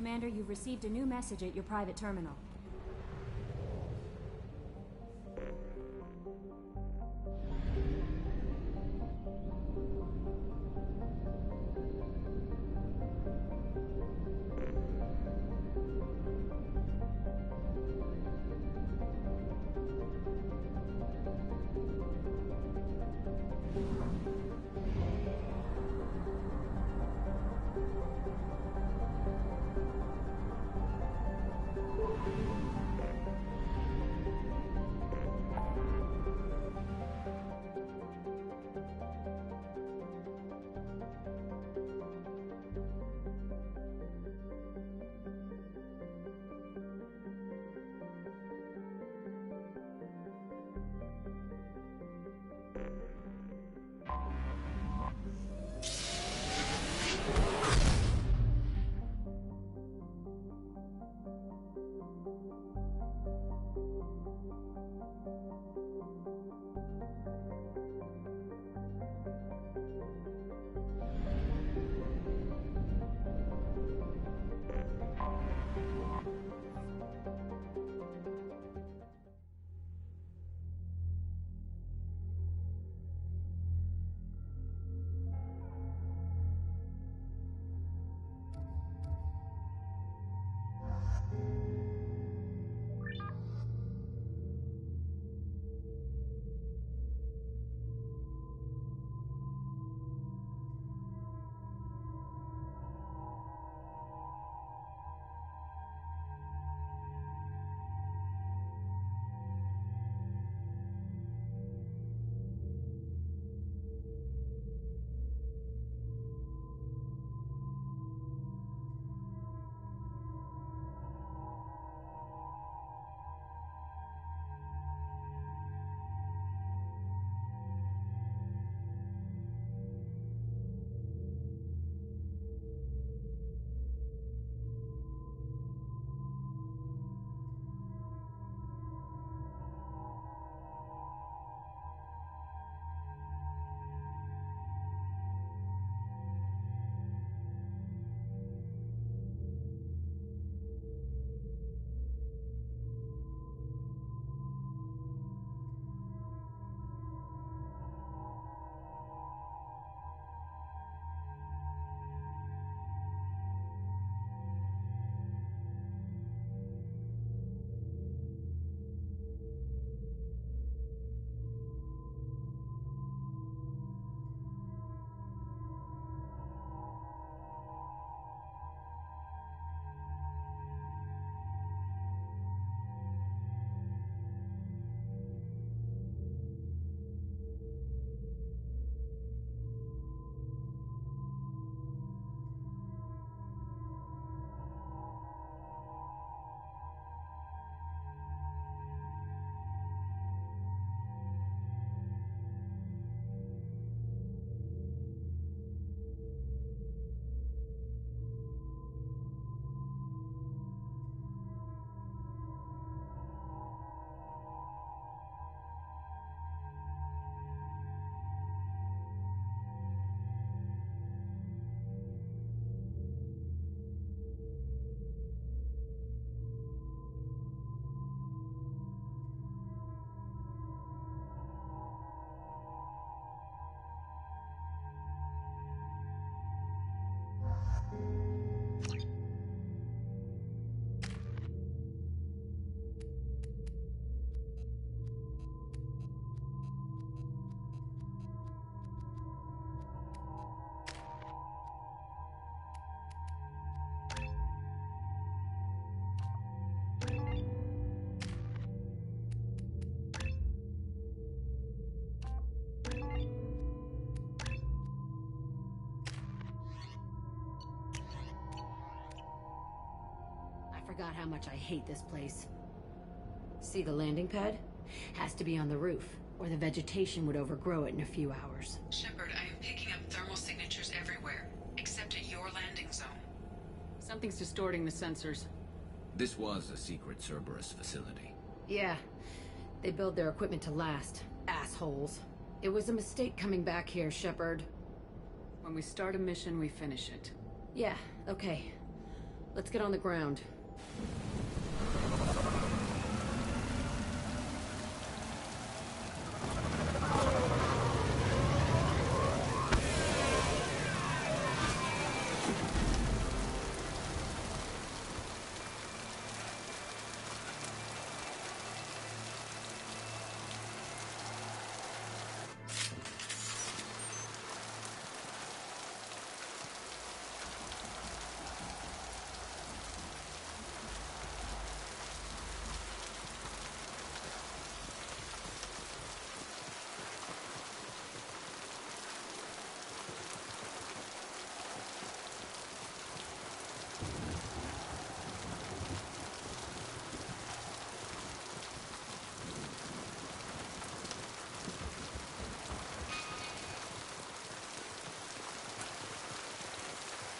Commander, you've received a new message at your private terminal. Forgot how much I hate this place. See the landing pad? Has to be on the roof, or the vegetation would overgrow it in a few hours. Shepard, I am picking up thermal signatures everywhere, except at your landing zone. Something's distorting the sensors. This was a secret Cerberus facility. Yeah. They build their equipment to last. Assholes. It was a mistake coming back here, Shepard. When we start a mission, we finish it. Yeah, okay. Let's get on the ground.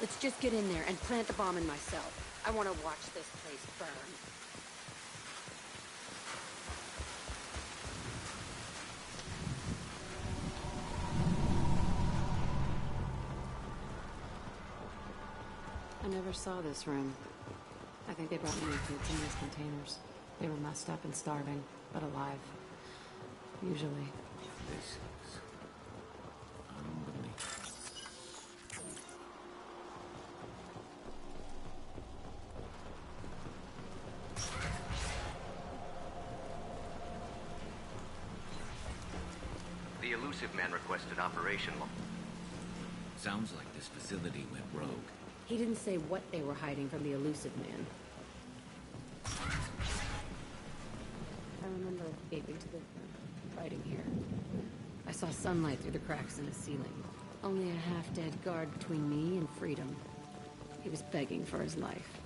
Let's just get in there and plant the bomb in myself. I want to watch this place burn. I never saw this room. I think they brought many kids in these containers. They were messed up and starving, but alive. Usually. This is unbelievable. The elusive man requested operation. Sounds like this facility went rogue. He didn't say what they were hiding from the elusive man. I remember escaping to the fighting here. I saw sunlight through the cracks in the ceiling. Only a half-dead guard between me and freedom. He was begging for his life.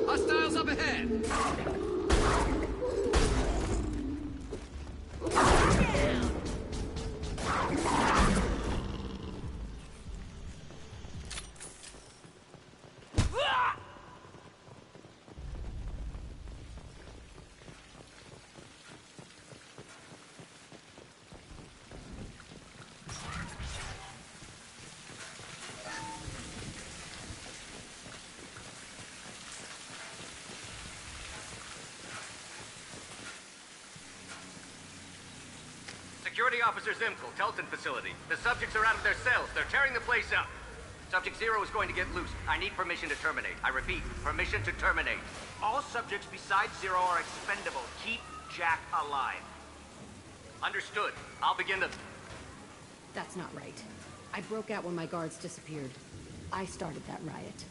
Hostiles up ahead! Security Officer Zimkel, Telton facility. The subjects are out of their cells. They're tearing the place up. Subject Zero is going to get loose. I need permission to terminate. I repeat, permission to terminate. All subjects besides Zero are expendable. Keep Jack alive. Understood. I'll begin the... That's not right. I broke out when my guards disappeared. I started that riot.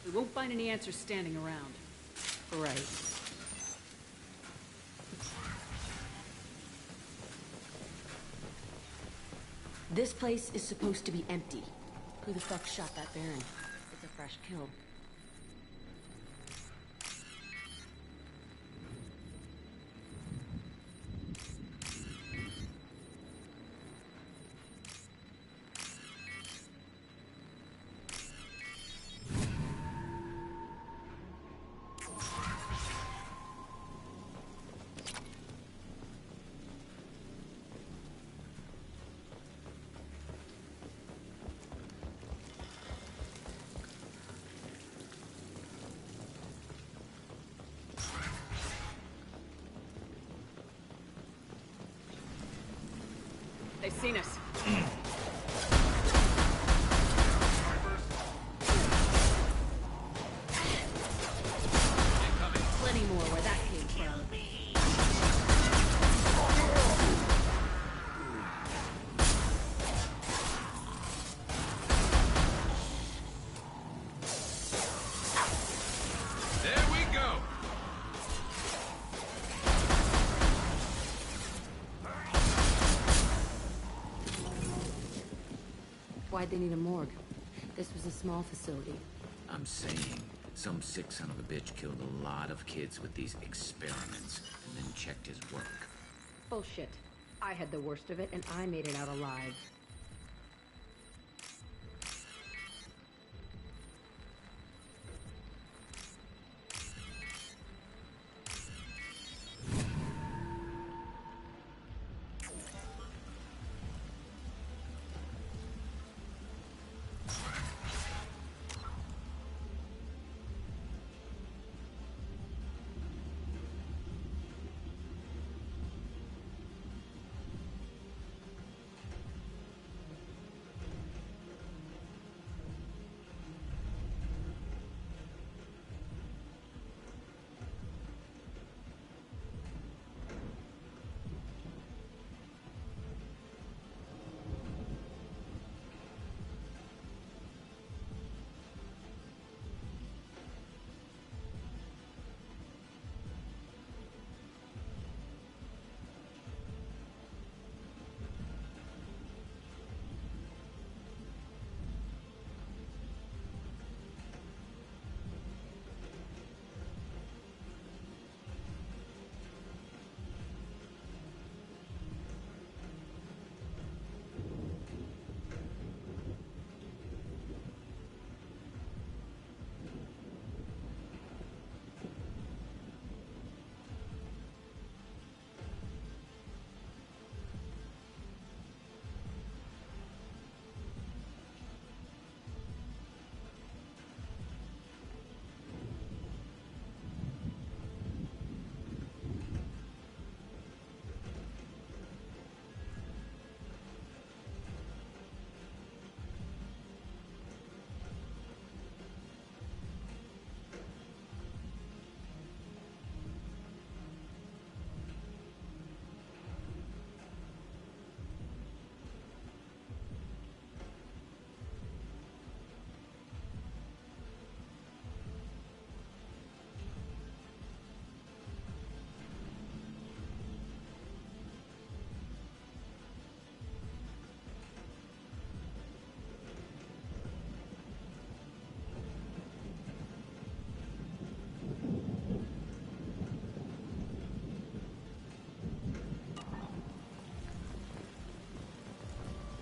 We won't find any answers standing around. Right. This place is supposed to be empty. Who the fuck shot that Baron? It's a fresh kill. They've seen us. Plenty more where that came from. Why'd they need a morgue? This was a small facility. I'm saying, some sick son of a bitch killed a lot of kids with these experiments, and then checked his work. Bullshit. I had the worst of it, and I made it out alive.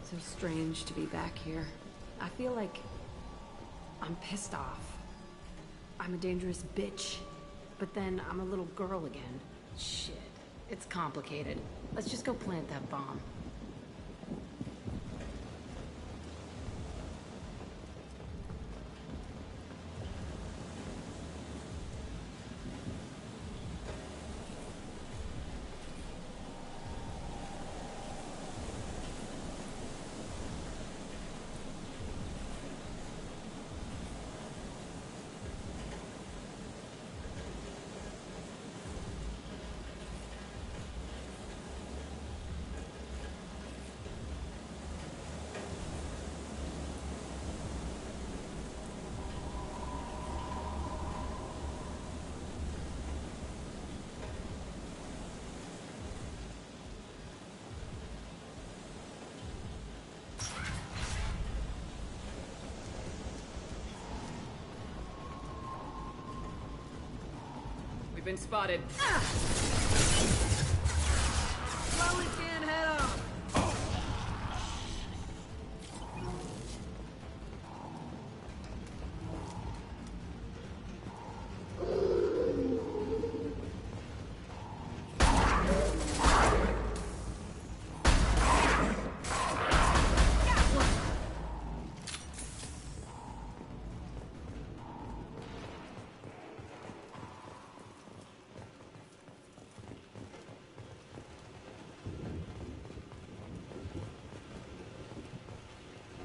So strange to be back here. I feel like I'm pissed off. I'm a dangerous bitch. But then I'm a little girl again. Shit. It's complicated. Let's just go plant that bomb. We've been spotted. Well, we can't head off.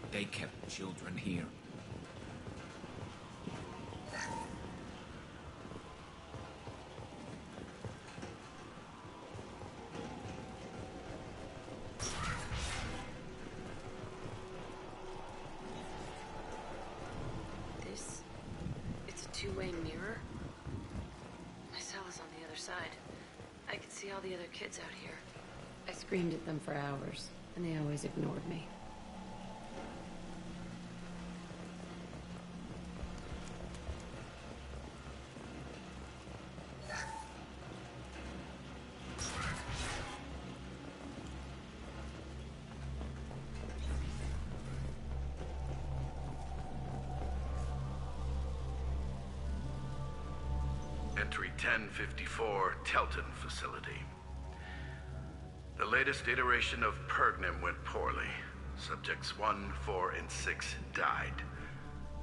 They kept children here. It's a two-way mirror. My cell is on the other side. I could see all the other kids out here. I screamed at them for hours, and they always ignored me. Entry 1054, Telton Facility. The latest iteration of Pergnum went poorly. Subjects 1, 4, and 6 died.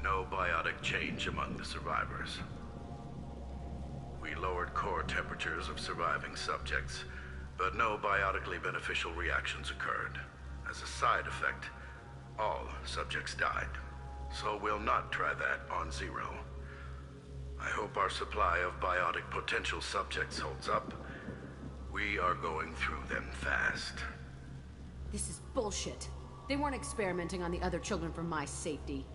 No biotic change among the survivors. We lowered core temperatures of surviving subjects, but no biotically beneficial reactions occurred. As a side effect, all subjects died. So we'll not try that on Zero. I hope our supply of biotic potential subjects holds up. We are going through them fast. This is bullshit. They weren't experimenting on the other children for my safety.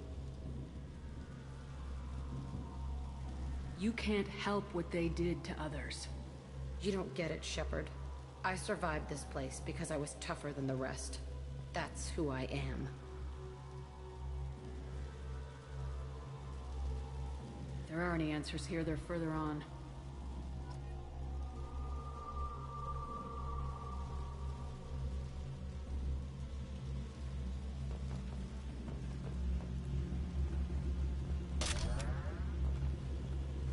You can't help what they did to others. You don't get it, Shepard. I survived this place because I was tougher than the rest. That's who I am. If there are any answers here, they're further on.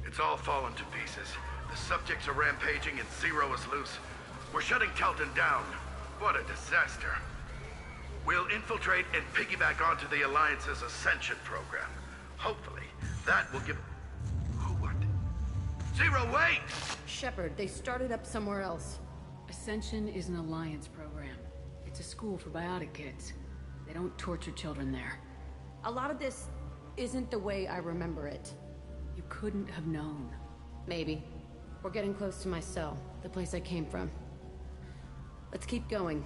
It's all fallen to pieces. The subjects are rampaging and Zero is loose. We're shutting Telton down. What a disaster. We'll infiltrate and piggyback onto the Alliance's Ascension program. Hopefully, that will give... What? Zero, wait! Shepard, they started up somewhere else. Ascension is an Alliance program. It's a school for biotic kids. They don't torture children there. A lot of this isn't the way I remember it. You couldn't have known. Maybe. We're getting close to my cell, the place I came from. Let's keep going.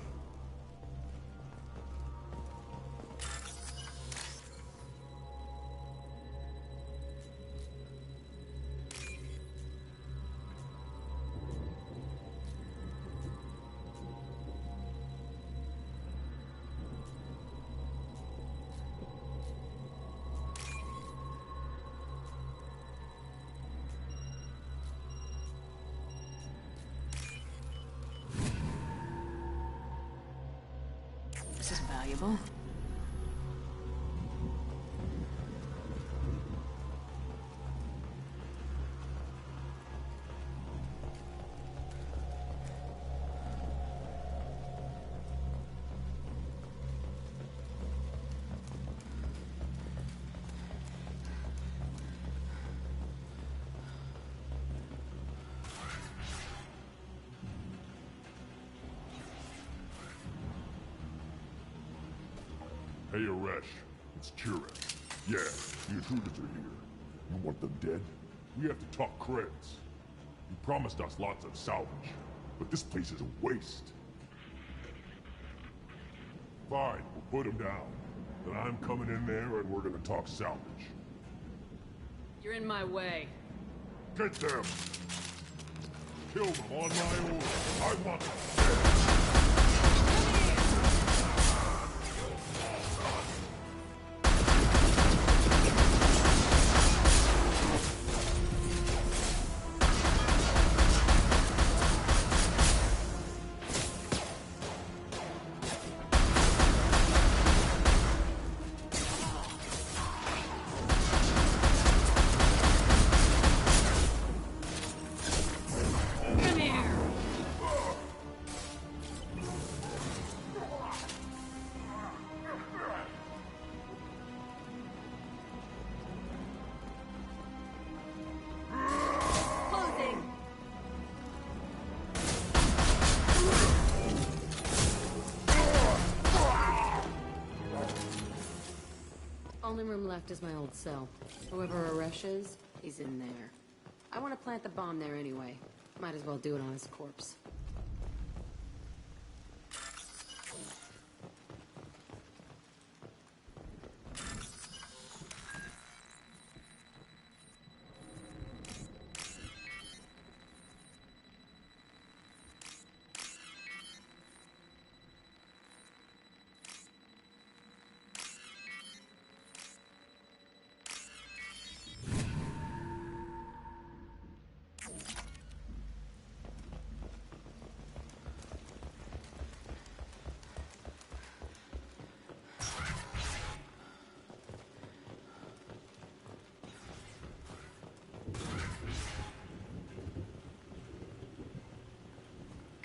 This is valuable. Hey, Aresh. It's Kira. Yeah, the intruders are here. You want them dead? We have to talk credits. You promised us lots of salvage, but this place is a waste. Fine, we'll put them down. Then I'm coming in there and we're gonna talk salvage. You're in my way. Get them! Kill them on my order. I want them dead. Only room left is my old cell. Whoever Aresh is, he's in there. I want to plant the bomb there anyway. Might as well do it on his corpse.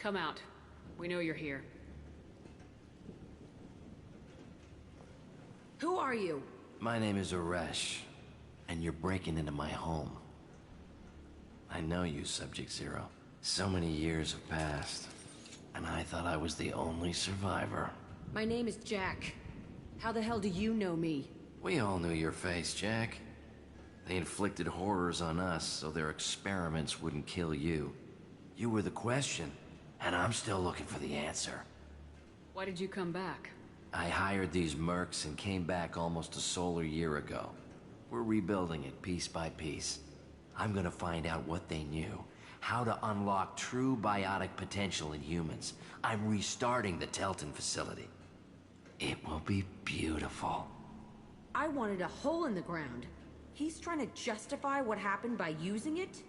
Come out. We know you're here. Who are you? My name is Aresh, and you're breaking into my home. I know you, Subject Zero. So many years have passed, and I thought I was the only survivor. My name is Jack. How the hell do you know me? We all knew your face, Jack. They inflicted horrors on us so their experiments wouldn't kill you. You were the question, and I'm still looking for the answer. Why did you come back? I hired these mercs and came back almost a solar year ago. We're rebuilding it piece by piece. I'm gonna find out what they knew, how to unlock true biotic potential in humans. I'm restarting the Telton facility. It will be beautiful. I wanted a hole in the ground. He's trying to justify what happened by using it?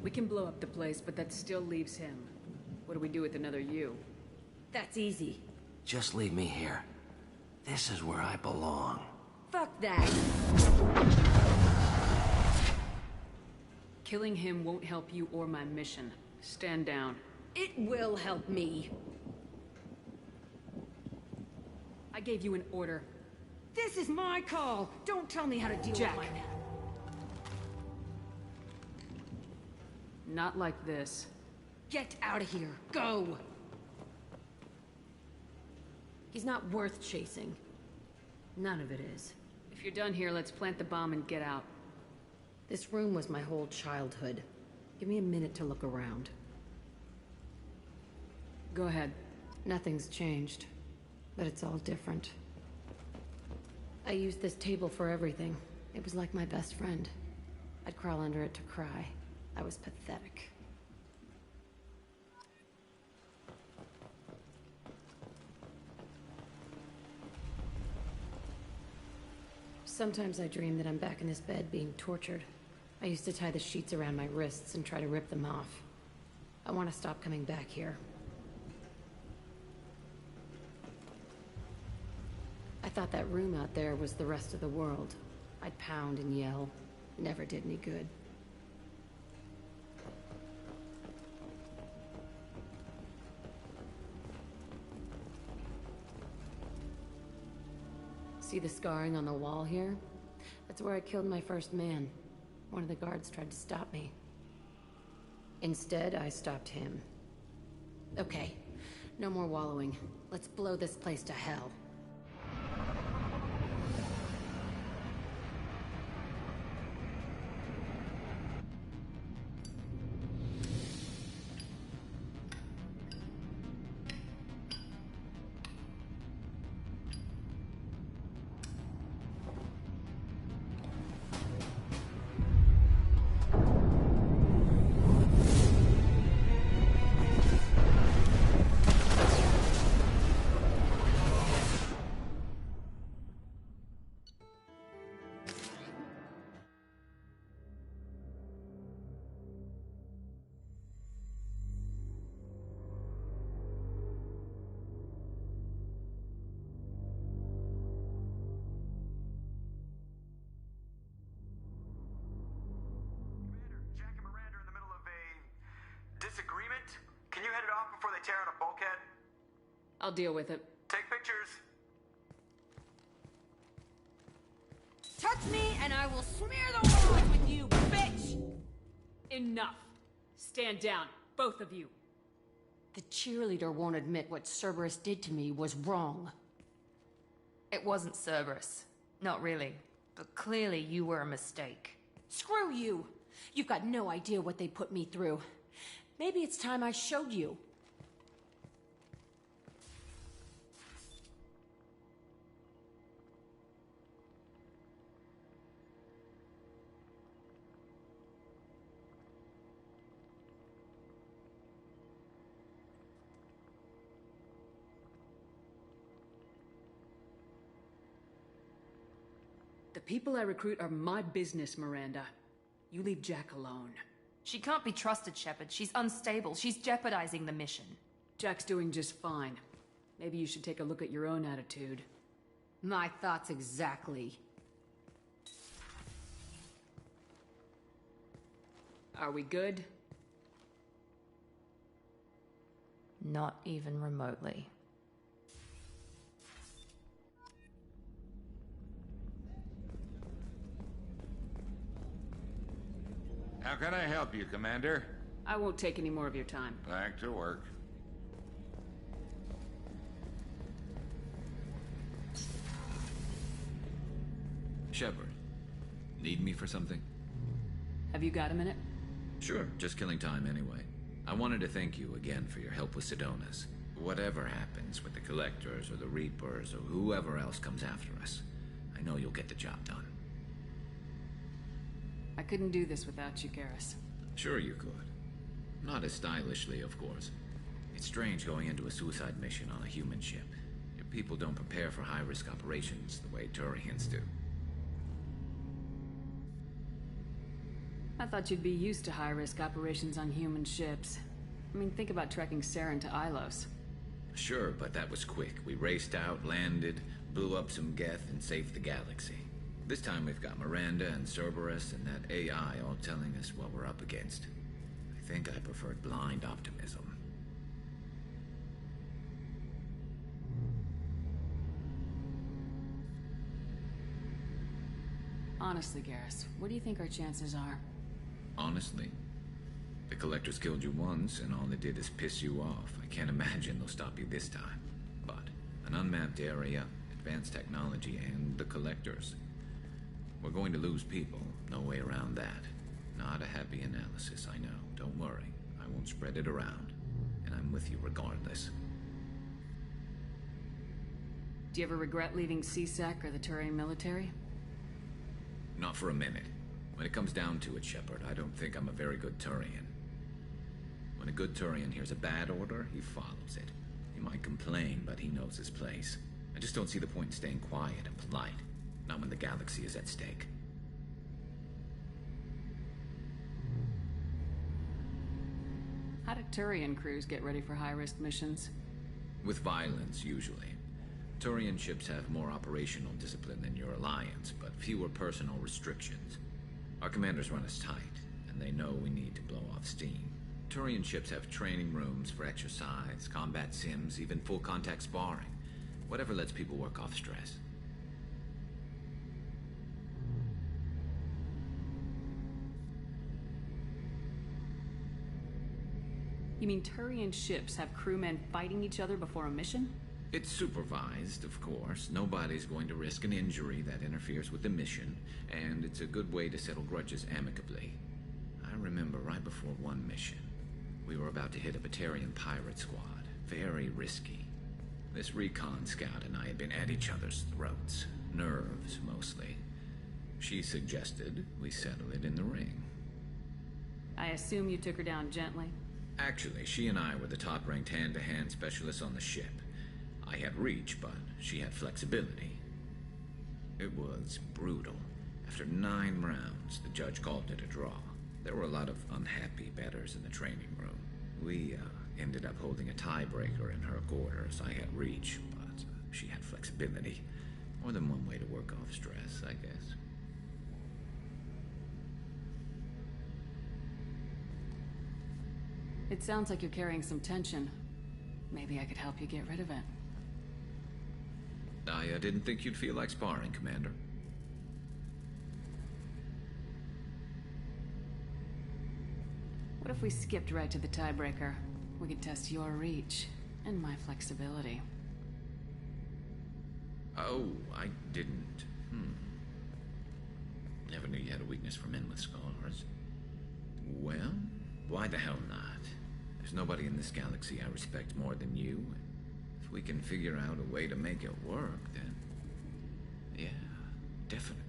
We can blow up the place, but that still leaves him. What do we do with another you? That's easy. Just leave me here. This is where I belong. Fuck that. Killing him won't help you or my mission. Stand down. It will help me. I gave you an order. This is my call. Don't tell me how to deal Jack. with mine. Not like this. Get out of here. Go. He's not worth chasing. None of it is. If you're done here, let's plant the bomb and get out. This room was my whole childhood. Give me a minute to look around. Go ahead. Nothing's changed, but it's all different. I used this table for everything. It was like my best friend. I'd crawl under it to cry. I was pathetic. Sometimes I dream that I'm back in this bed being tortured. I used to tie the sheets around my wrists and try to rip them off. I want to stop coming back here. I thought that room out there was the rest of the world. I'd pound and yell. Never did any good. See the scarring on the wall here? That's where I killed my first man. One of the guards tried to stop me. Instead, I stopped him. Okay, no more wallowing. Let's blow this place to hell. Disagreement? Can you head it off before they tear out a bulkhead? I'll deal with it. Take pictures. Touch me and I will smear the walls with you, bitch! Enough. Stand down, both of you. The cheerleader won't admit what Cerberus did to me was wrong. It wasn't Cerberus. Not really. But clearly you were a mistake. Screw you! You've got no idea what they put me through. Maybe it's time I showed you. The people I recruit are my business, Miranda. You leave Jack alone. She can't be trusted, Shepard. She's unstable. She's jeopardizing the mission. Jack's doing just fine. Maybe you should take a look at your own attitude. My thoughts exactly. Are we good? Not even remotely. How can I help you, Commander? I won't take any more of your time. Back to work. Shepard, need me for something? Have you got a minute? Sure, just killing time anyway. I wanted to thank you again for your help with Sedona's. Whatever happens with the Collectors or the Reapers or whoever else comes after us, I know you'll get the job done. I couldn't do this without you, Garrus. Sure you could. Not as stylishly, of course. It's strange going into a suicide mission on a human ship. Your people don't prepare for high-risk operations the way Turians do. I thought you'd be used to high-risk operations on human ships. I mean, think about trekking Saren to Ilos. Sure, but that was quick. We raced out, landed, blew up some Geth, and saved the galaxy. This time we've got Miranda and Cerberus and that AI all telling us what we're up against. I think I preferred blind optimism. Honestly, Garrus, what do you think our chances are? Honestly, the Collectors killed you once, and all they did is piss you off. I can't imagine they'll stop you this time. But an unmapped area, advanced technology, and the Collectors. We're going to lose people. No way around that. Not a happy analysis, I know. Don't worry. I won't spread it around. And I'm with you regardless. Do you ever regret leaving CSEC or the Turian military? Not for a minute. When it comes down to it, Shepard, I don't think I'm a very good Turian. When a good Turian hears a bad order, he follows it. He might complain, but he knows his place. I just don't see the point in staying quiet and polite. Not when the galaxy is at stake. How do Turian crews get ready for high-risk missions? With violence, usually. Turian ships have more operational discipline than your alliance, but fewer personal restrictions. Our commanders run us tight, and they know we need to blow off steam. Turian ships have training rooms for exercise, combat sims, even full-contact sparring. Whatever lets people work off stress. You mean Turian ships have crewmen fighting each other before a mission? It's supervised, of course. Nobody's going to risk an injury that interferes with the mission, and it's a good way to settle grudges amicably. I remember right before one mission, we were about to hit a Batarian pirate squad. Very risky. This recon scout and I had been at each other's throats. Nerves, mostly. She suggested we settle it in the ring. I assume you took her down gently? Actually, she and I were the top-ranked hand-to-hand specialists on the ship. I had reach, but she had flexibility. It was brutal. After 9 rounds, the judge called it a draw. There were a lot of unhappy bettors in the training room. We ended up holding a tiebreaker in her quarters. I had reach, but she had flexibility. More than one way to work off stress, I guess. It sounds like you're carrying some tension. Maybe I could help you get rid of it. I didn't think you'd feel like sparring, Commander. What if we skipped right to the tiebreaker? We could test your reach and my flexibility. Oh, I didn't. Never knew you had a weakness for men with scars. Well, why the hell not? There's nobody in this galaxy I respect more than you. If we can figure out a way to make it work, then... yeah, definitely.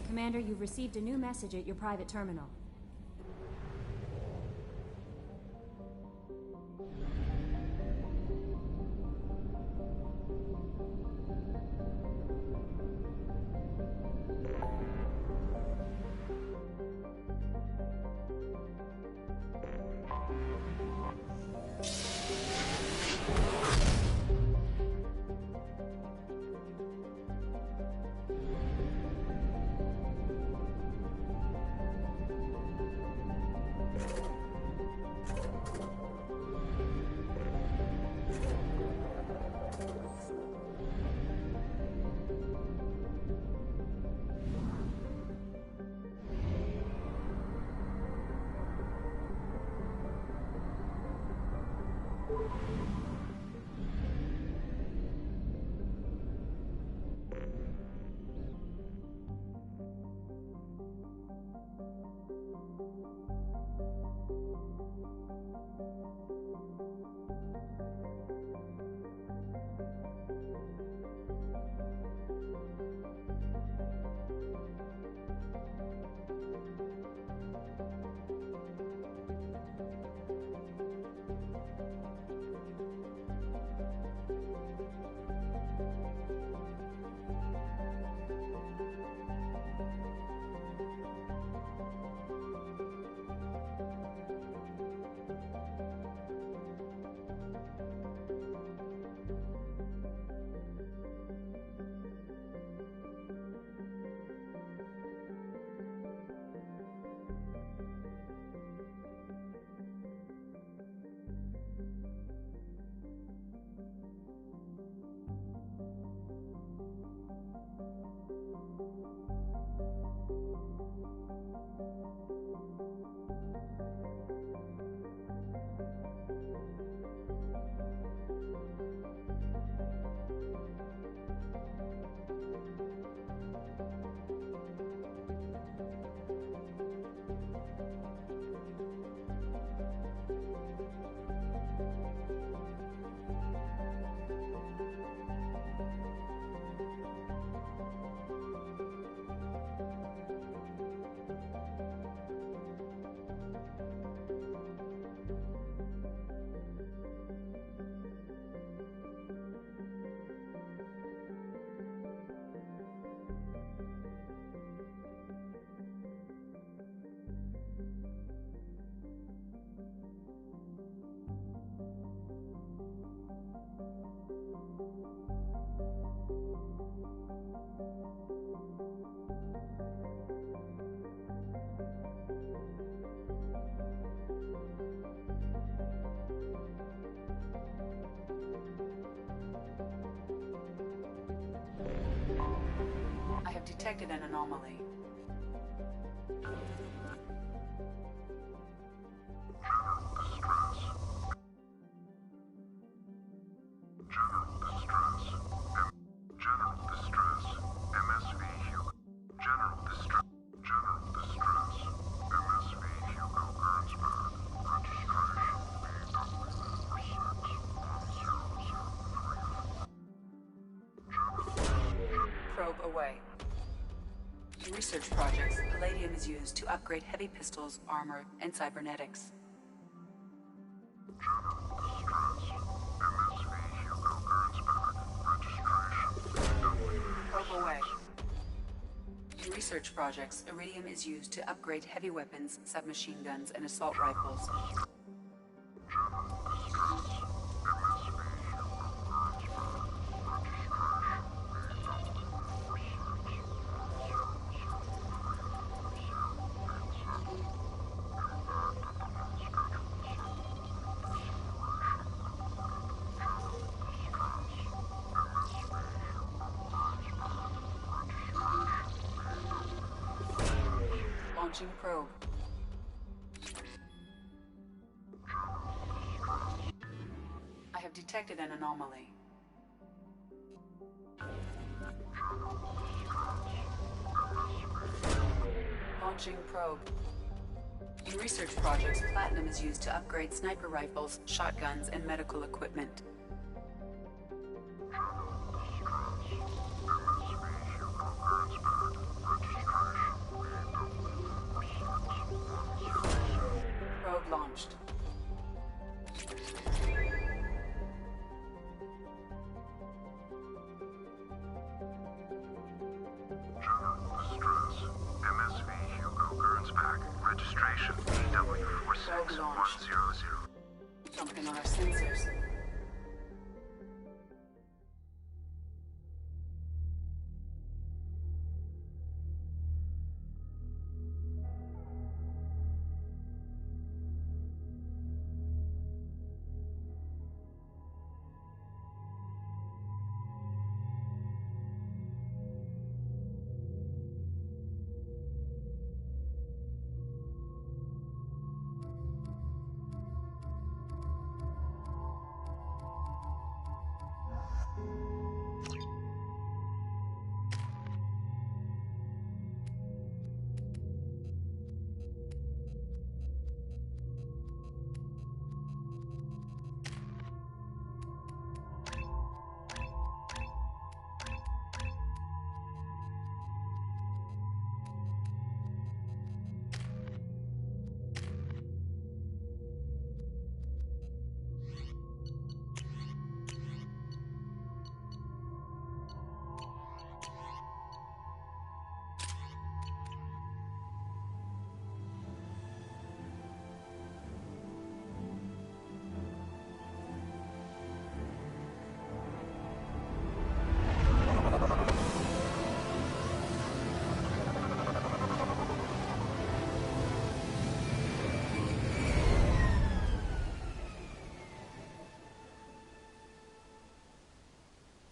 Commander, you've received a new message at your private terminal. I have detected an anomaly. Probe away. In research projects, palladium is used to upgrade heavy pistols, armor, and cybernetics. Probe away. In research projects, iridium is used to upgrade heavy weapons, submachine guns, and assault rifles. Launching probe. I have detected an anomaly. Launching probe. In research projects, platinum is used to upgrade sniper rifles, shotguns, and medical equipment. Gernsback. Registration EW46100. Something on our sensors.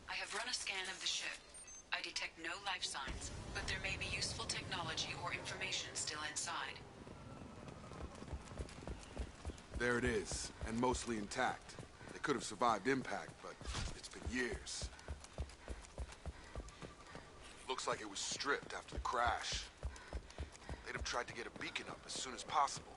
I have run a scan of the ship. I detect no life signs, but there may be useful technology or information still inside. There it is, and mostly intact. They could have survived impact, but it's been years. Looks like it was stripped after the crash. They'd have tried to get a beacon up as soon as possible.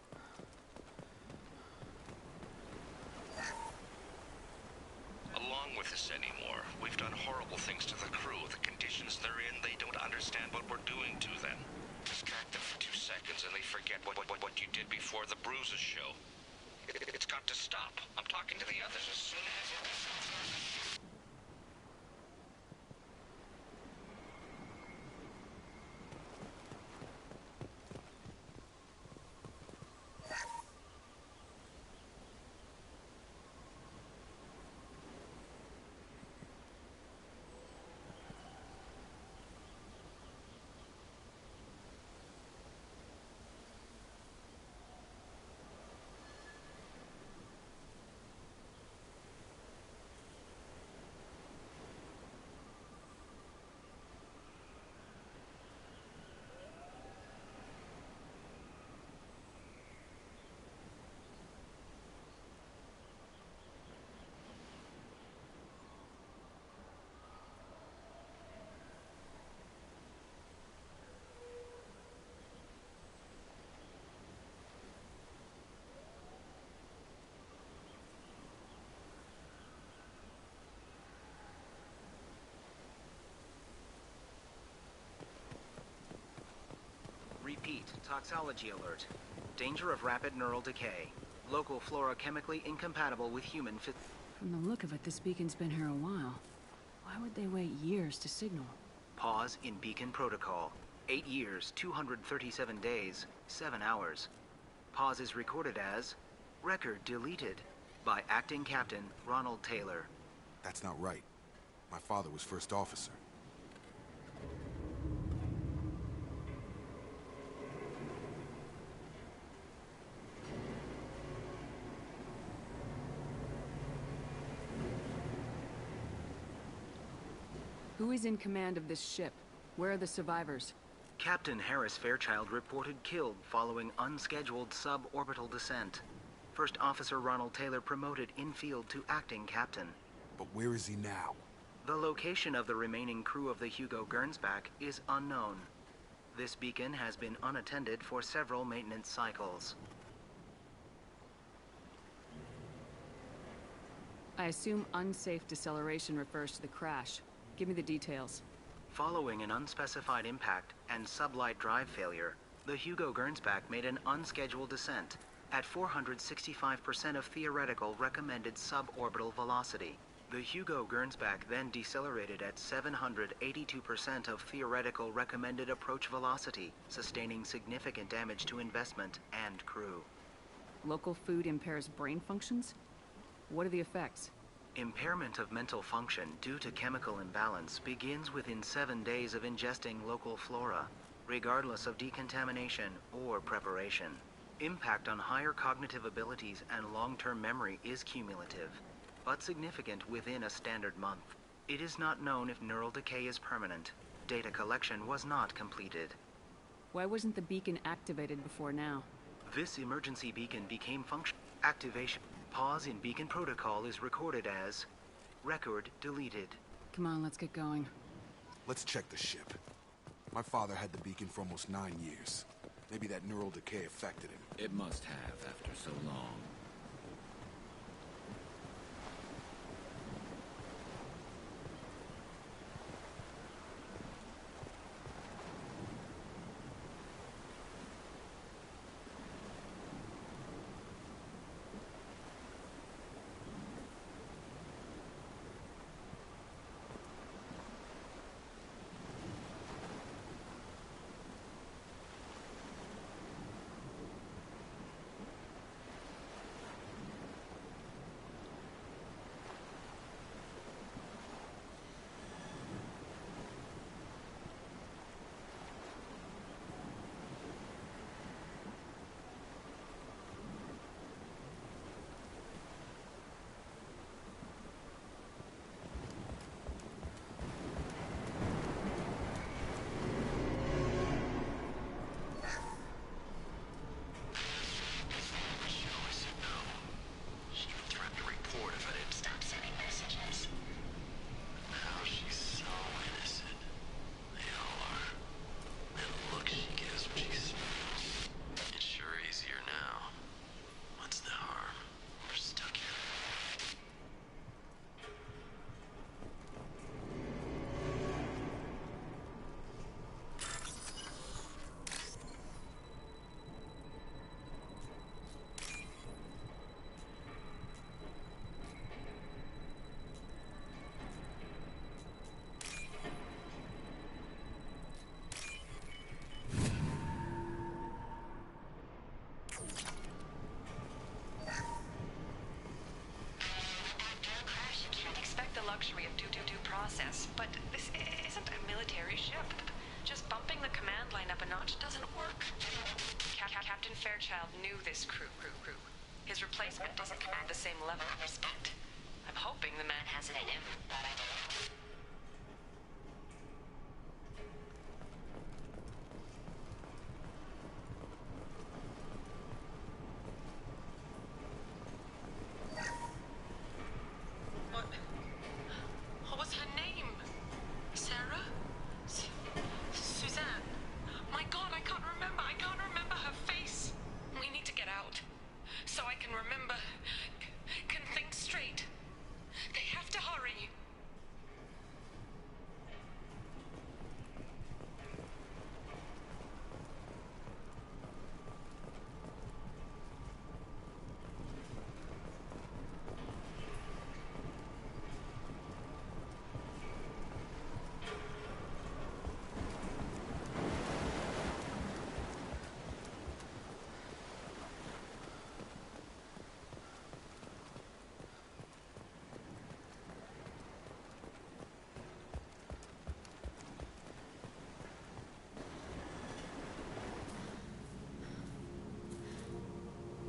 Along with us anymore. We've done horrible things to the crew. The conditions they're in, they don't understand what we're doing to them. Distract them for 2 seconds and they forget what you did before the bruises show. It's got to stop. I'm talking to the others as soon as... Repeat, toxology alert. Danger of rapid neural decay. Local flora chemically incompatible with human From the look of it, this beacon's been here a while. Why would they wait years to signal? Pause in beacon protocol. 8 years, 237 days, 7 hours. Pause is recorded as record deleted by Acting Captain Ronald Taylor. That's not right. My father was first officer. Who is in command of this ship? Where are the survivors? Captain Harris Fairchild reported killed following unscheduled suborbital descent. First Officer Ronald Taylor promoted in-field to acting captain. But where is he now? The location of the remaining crew of the Hugo Gernsback is unknown. This beacon has been unattended for several maintenance cycles. I assume unsafe deceleration refers to the crash. Give me the details. Following an unspecified impact and sublight drive failure, the Hugo Gernsback made an unscheduled descent at 465% of theoretical recommended suborbital velocity. The Hugo Gernsback then decelerated at 782% of theoretical recommended approach velocity, sustaining significant damage to investment and crew. Local food impairs brain functions? What are the effects? Impairment of mental function due to chemical imbalance begins within 7 days of ingesting local flora, regardless of decontamination or preparation. Impact on higher cognitive abilities and long-term memory is cumulative, but significant within a standard month. It is not known if neural decay is permanent. Data collection was not completed. Why wasn't the beacon activated before now? This emergency beacon became functional. Activation. Pause in beacon protocol is recorded as record deleted. Come on, let's get going. Let's check the ship. My father had the beacon for almost 9 years. Maybe that neural decay affected him. It must have after so long. Luxury of due process, but this isn't a military ship. Just bumping the command line up a notch doesn't work. Captain Fairchild knew this crew. His replacement doesn't command the same level of respect. I'm hoping the man has it in him, but I don't.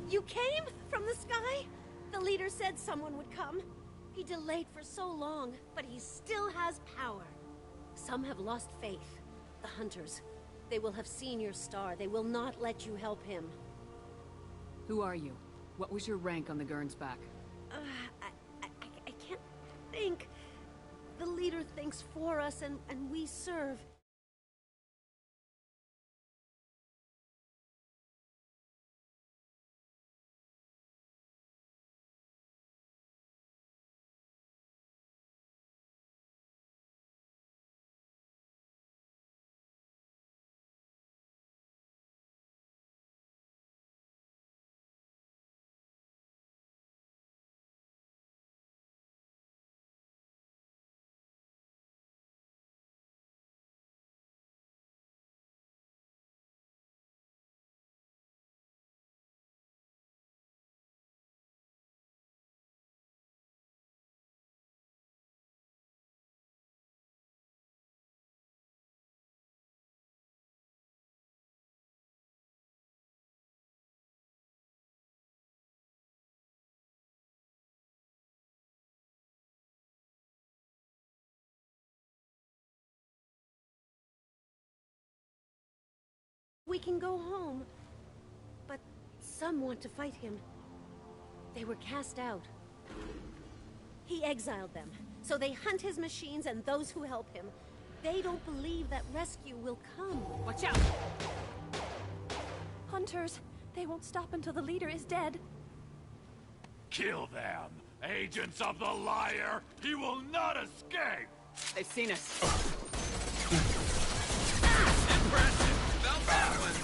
You came? From the sky? The leader said someone would come. He delayed for so long, but he still has power. Some have lost faith. The Hunters. They will have seen your star. They will not let you help him. Who are you? What was your rank on the Gernsback? I can't think. The leader thinks for us, and we serve. we can go home. But some want to fight him. They were cast out. He exiled them, so they hunt his machines and those who help him. They don't believe that rescue will come. Watch out! Hunters, they won't stop until the leader is dead. Kill them! Agents of the liar! He will not escape! They've seen us. Impressive! Felt that one!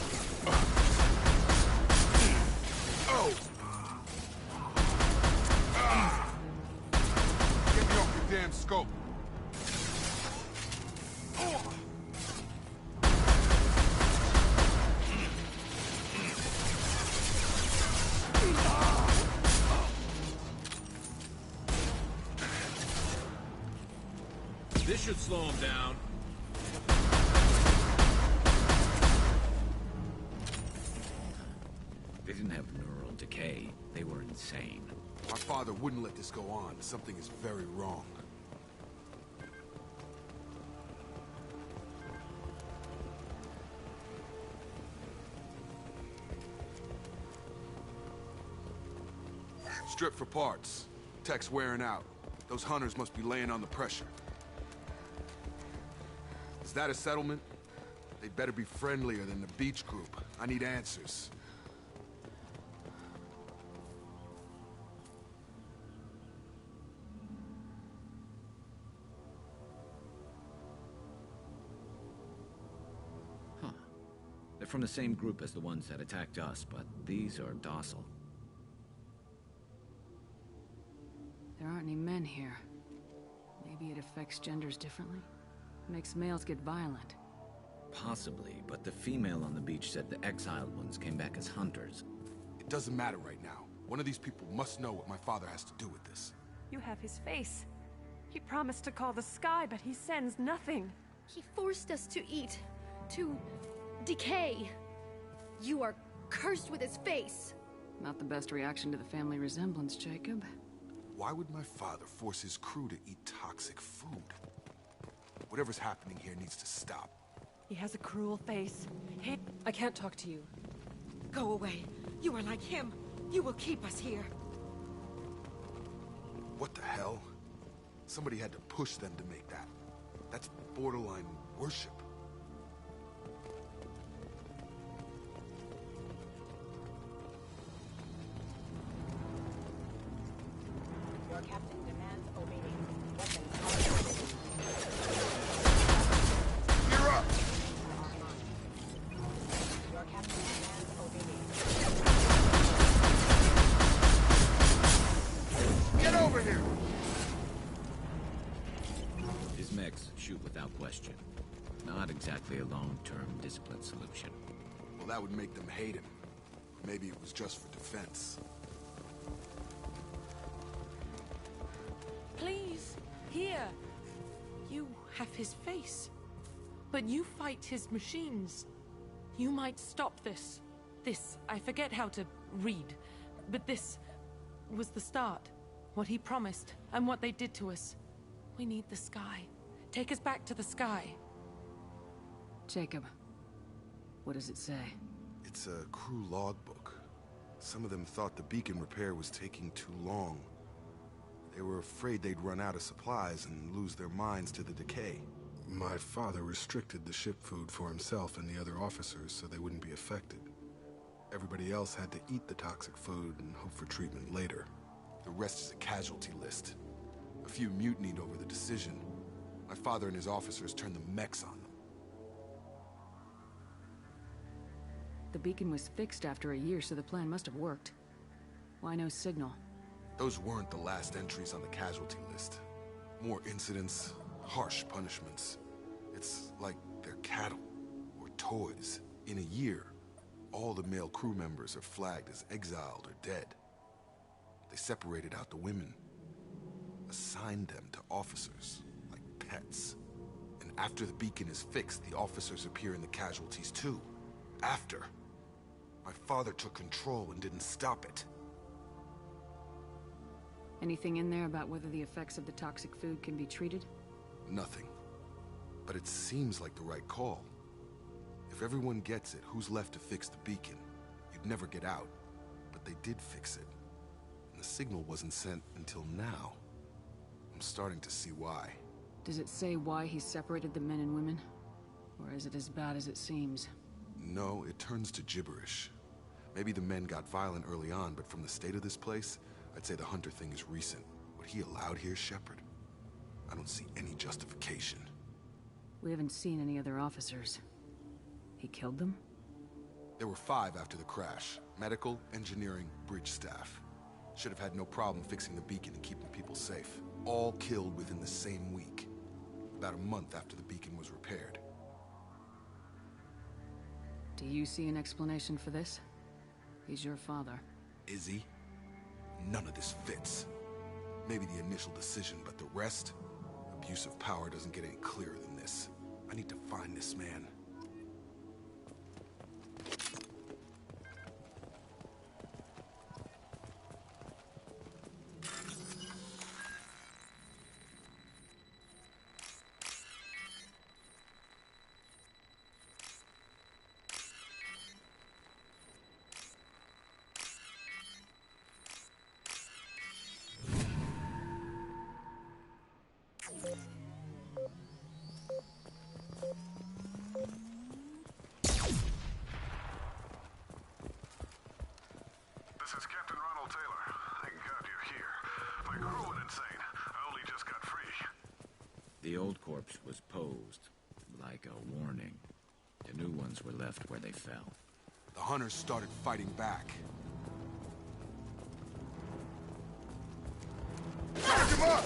Oh! Get me off your damn scope! This should slow him down. They didn't have neural decay. They were insane. My father wouldn't let this go on. Something is very wrong. Strip for parts. Tech's wearing out. Those hunters must be laying on the pressure. Is that a settlement? They'd better be friendlier than the beach group. I need answers. Huh. They're from the same group as the ones that attacked us, but these are docile. There aren't any men here. Maybe it affects genders differently? Makes males get violent. Possibly, but the female on the beach said the exiled ones came back as hunters. It doesn't matter right now. One of these people must know what my father has to do with this. You have his face. He promised to call the sky, but he sends nothing. He forced us to eat, to decay. You are cursed with his face. Not the best reaction to the family resemblance, Jacob. Why would my father force his crew to eat toxic food? Whatever's happening here needs to stop. He has a cruel face. I can't talk to you. Go away. You are like him. You will keep us here. What the hell? Somebody had to push them to make that. That's borderline worship. Your captain demands obedience. You're up! Your captain demands obedience. Get over here! His mechs shoot without question. Not exactly a long-term discipline solution. Well, that would make them hate him. Maybe it was just for defense. Please, here. You have his face. But you fight his machines. You might stop this. This, I forget how to read. But this was the start. What he promised, and what they did to us. We need the sky. Take us back to the sky. Jacob, what does it say? It's a crew logbook. Some of them thought the beacon repair was taking too long. They were afraid they'd run out of supplies and lose their minds to the decay. My father restricted the ship food for himself and the other officers so they wouldn't be affected. Everybody else had to eat the toxic food and hope for treatment later. The rest is a casualty list. A few mutinied over the decision. My father and his officers turned the mechs on them. The beacon was fixed after a year, so the plan must have worked. Why no signal? Those weren't the last entries on the casualty list. More incidents, harsh punishments. It's like they're cattle, or toys. In a year, all the male crew members are flagged as exiled or dead. They separated out the women, assigned them to officers, like pets. And after the beacon is fixed, the officers appear in the casualties too. After. My father took control and didn't stop it. Anything in there about whether the effects of the toxic food can be treated? Nothing. But it seems like the right call. If If everyone gets it, who's left to fix the beacon? You'd never get out. But they did fix it. And the signal wasn't sent until now. I'm starting to see why. Does it say why he separated the men and women? Or is it as bad as it seems? No, it turns to gibberish. Maybe the men got violent early on, but from the state of this place, I'd say the Hunter thing is recent. What he allowed here, Shepard? I don't see any justification. We haven't seen any other officers. He killed them? There were 5 after the crash. Medical, engineering, bridge staff. Should have had no problem fixing the beacon and keeping people safe. All killed within the same week. About a month after the beacon was repaired. Do you see an explanation for this? He's your father. Is he? None of this fits. Maybe the initial decision, but the rest? Abuse of power doesn't get any clearer than this. I need to find this man. This is Captain Ronald Taylor. Thank God you're here. My crew went insane. I only just got free. The old corpse was posed like a warning. The new ones were left where they fell. The hunters started fighting back. Charge him up!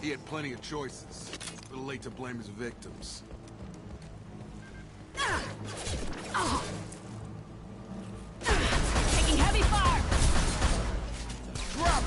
He had plenty of choices. A little late to blame his victims. Taking heavy fire! Drop!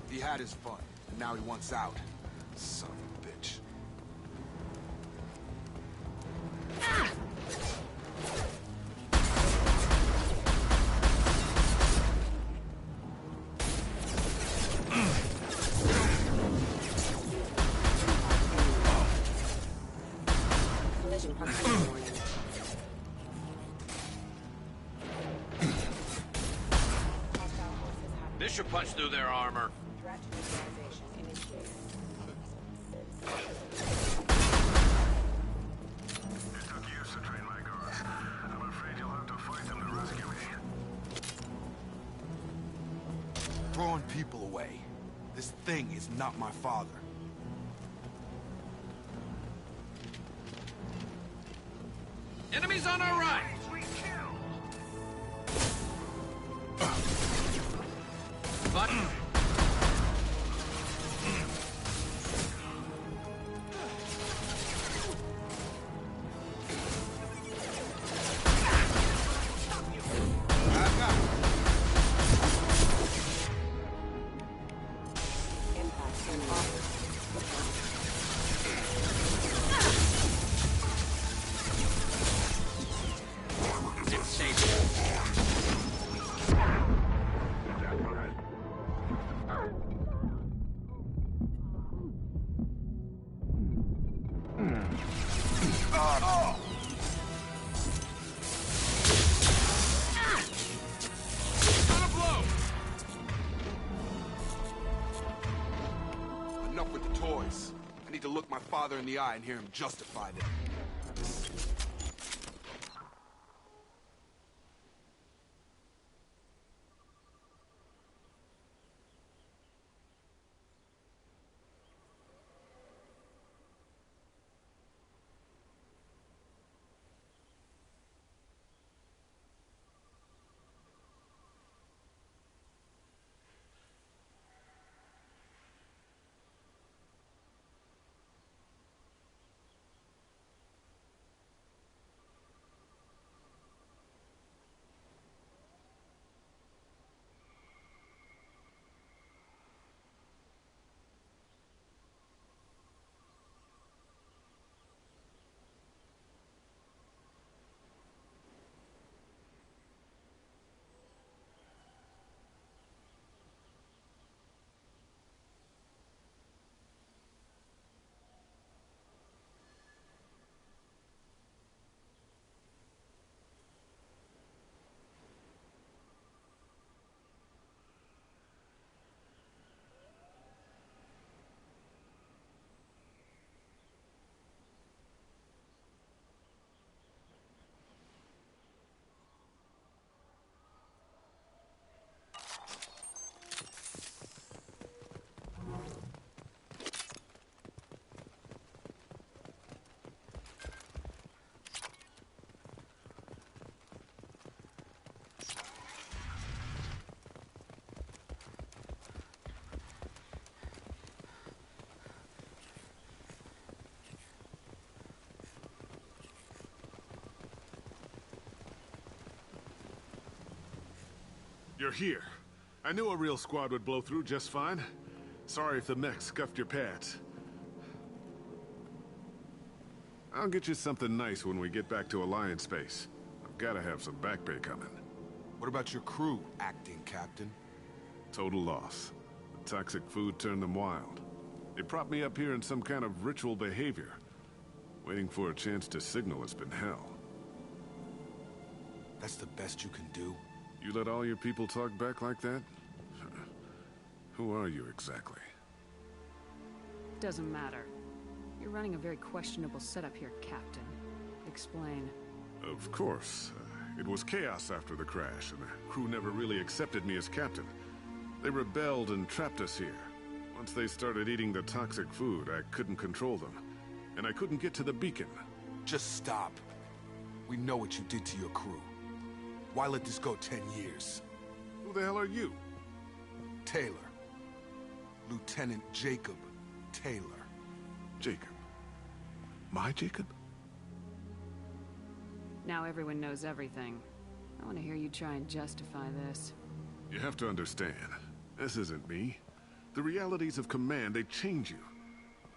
He had his fun, and now he wants out. Son of a bitch. This should punch through their armor. Threat neutralization initiated. It took years to train my guards. I'm afraid you'll have to fight them to rescue me. Throwing people away. This thing is not my father. Enemies on our right! Button! look my father in the eye and hear him justify them. You're here. I knew a real squad would blow through just fine. Sorry if the mech scuffed your pads. I'll get you something nice when we get back to Alliance space. I've gotta have some back pay coming. What about your crew, acting captain? Total loss. The toxic food turned them wild. They propped me up here in some kind of ritual behavior. Waiting for a chance to signal has been hell. That's the best you can do? You let all your people talk back like that? Who are you exactly? Doesn't matter. You're running a very questionable setup here, Captain. Explain. Of course. It was chaos after the crash, and the crew never really accepted me as captain. They rebelled and trapped us here. Once they started eating the toxic food, I couldn't control them. And I couldn't get to the beacon. Just stop. We know what you did to your crew. Why let this go 10 years? Who the hell are you? Taylor. Lieutenant Jacob Taylor. Jacob? My Jacob? Now everyone knows everything. I want to hear you try and justify this. You have to understand, this isn't me. The realities of command, they change you.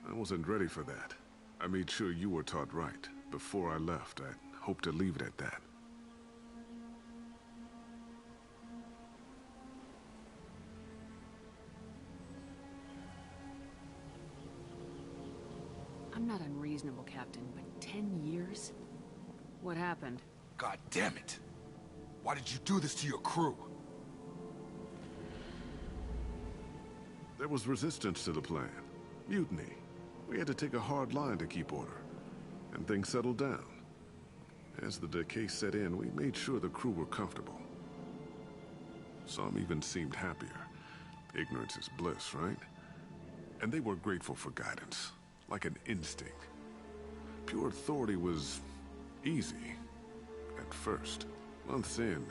I wasn't ready for that. I made sure you were taught right. Before I left, I hoped to leave it at that. I'm not unreasonable, Captain, but 10 years? What happened? God damn it! Why did you do this to your crew? There was resistance to the plan. Mutiny. We had to take a hard line to keep order. And things settled down. As the decay set in, we made sure the crew were comfortable. Some even seemed happier. Ignorance is bliss, right? And they were grateful for guidance. Like an instinct. Pure authority was easy. At first. Months in,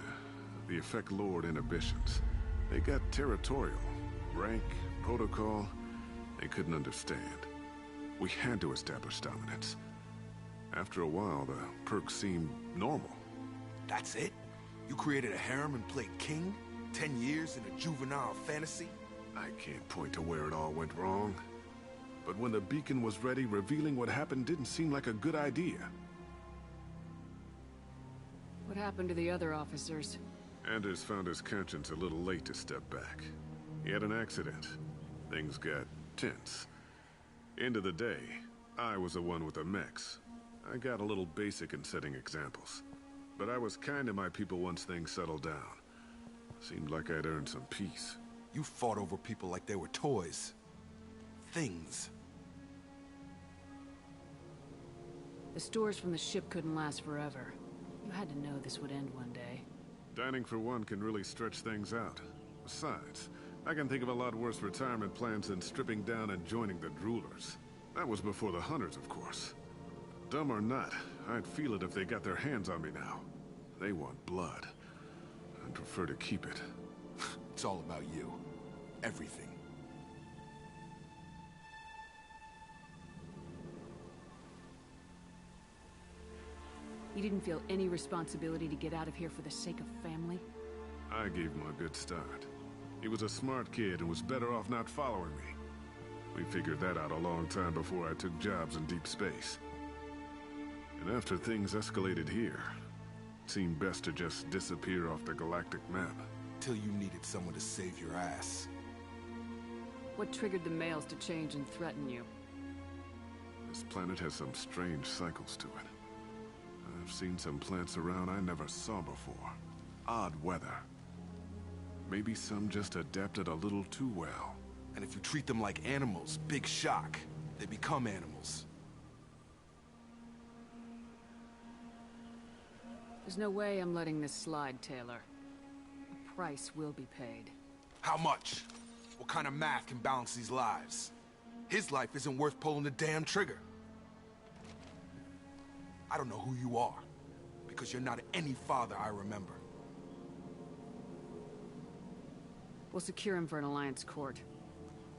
the effect lowered inhibitions. They got territorial. Rank, protocol, they couldn't understand. We had to establish dominance. After a while, the perks seemed normal. That's it? You created a harem and played king? 10 years in a juvenile fantasy? I can't point to where it all went wrong. But when the beacon was ready, revealing what happened didn't seem like a good idea. What happened to the other officers? Anders found his conscience a little late to step back. He had an accident. Things got tense. End of the day, I was the one with the mechs. I got a little basic in setting examples. But I was kind to my people once things settled down. Seemed like I'd earned some peace. You fought over people like they were toys. Things. The stores from the ship couldn't last forever. You had to know this would end one day. Dining for one can really stretch things out. Besides, I can think of a lot worse retirement plans than stripping down and joining the Droolers. That was before the Hunters, of course. Dumb or not, I'd feel it if they got their hands on me now. They want blood. I'd prefer to keep it. It's all about you. Everything. You didn't feel any responsibility to get out of here for the sake of family? I gave him a good start. He was a smart kid and was better off not following me. We figured that out a long time before I took jobs in deep space. And after things escalated here, it seemed best to just disappear off the galactic map. Till you needed someone to save your ass. What triggered the males to change and threaten you? This planet has some strange cycles to it. I've seen some plants around I never saw before. Odd weather. Maybe some just adapted a little too well. And if you treat them like animals, big shock. They become animals. There's no way I'm letting this slide, Taylor. A price will be paid. How much? What kind of math can balance these lives? His life isn't worth pulling the damn trigger. I don't know who you are, because you're not any father I remember. We'll secure him for an Alliance court.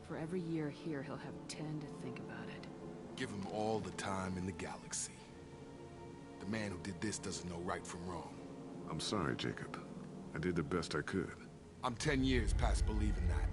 For every year here, he'll have 10 to think about it. Give him all the time in the galaxy. The man who did this doesn't know right from wrong. I'm sorry, Jacob. I did the best I could. I'm 10 years past believing that.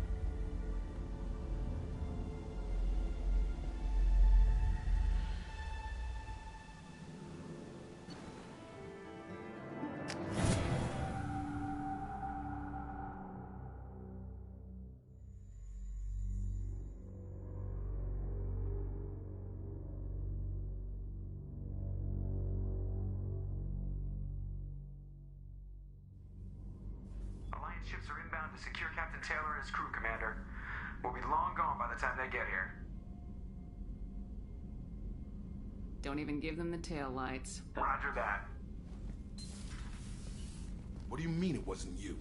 Ships are inbound to secure Captain Taylor and his crew, Commander. We'll be long gone by the time they get here. Don't even give them the tail lights. Roger that. What do you mean it wasn't you?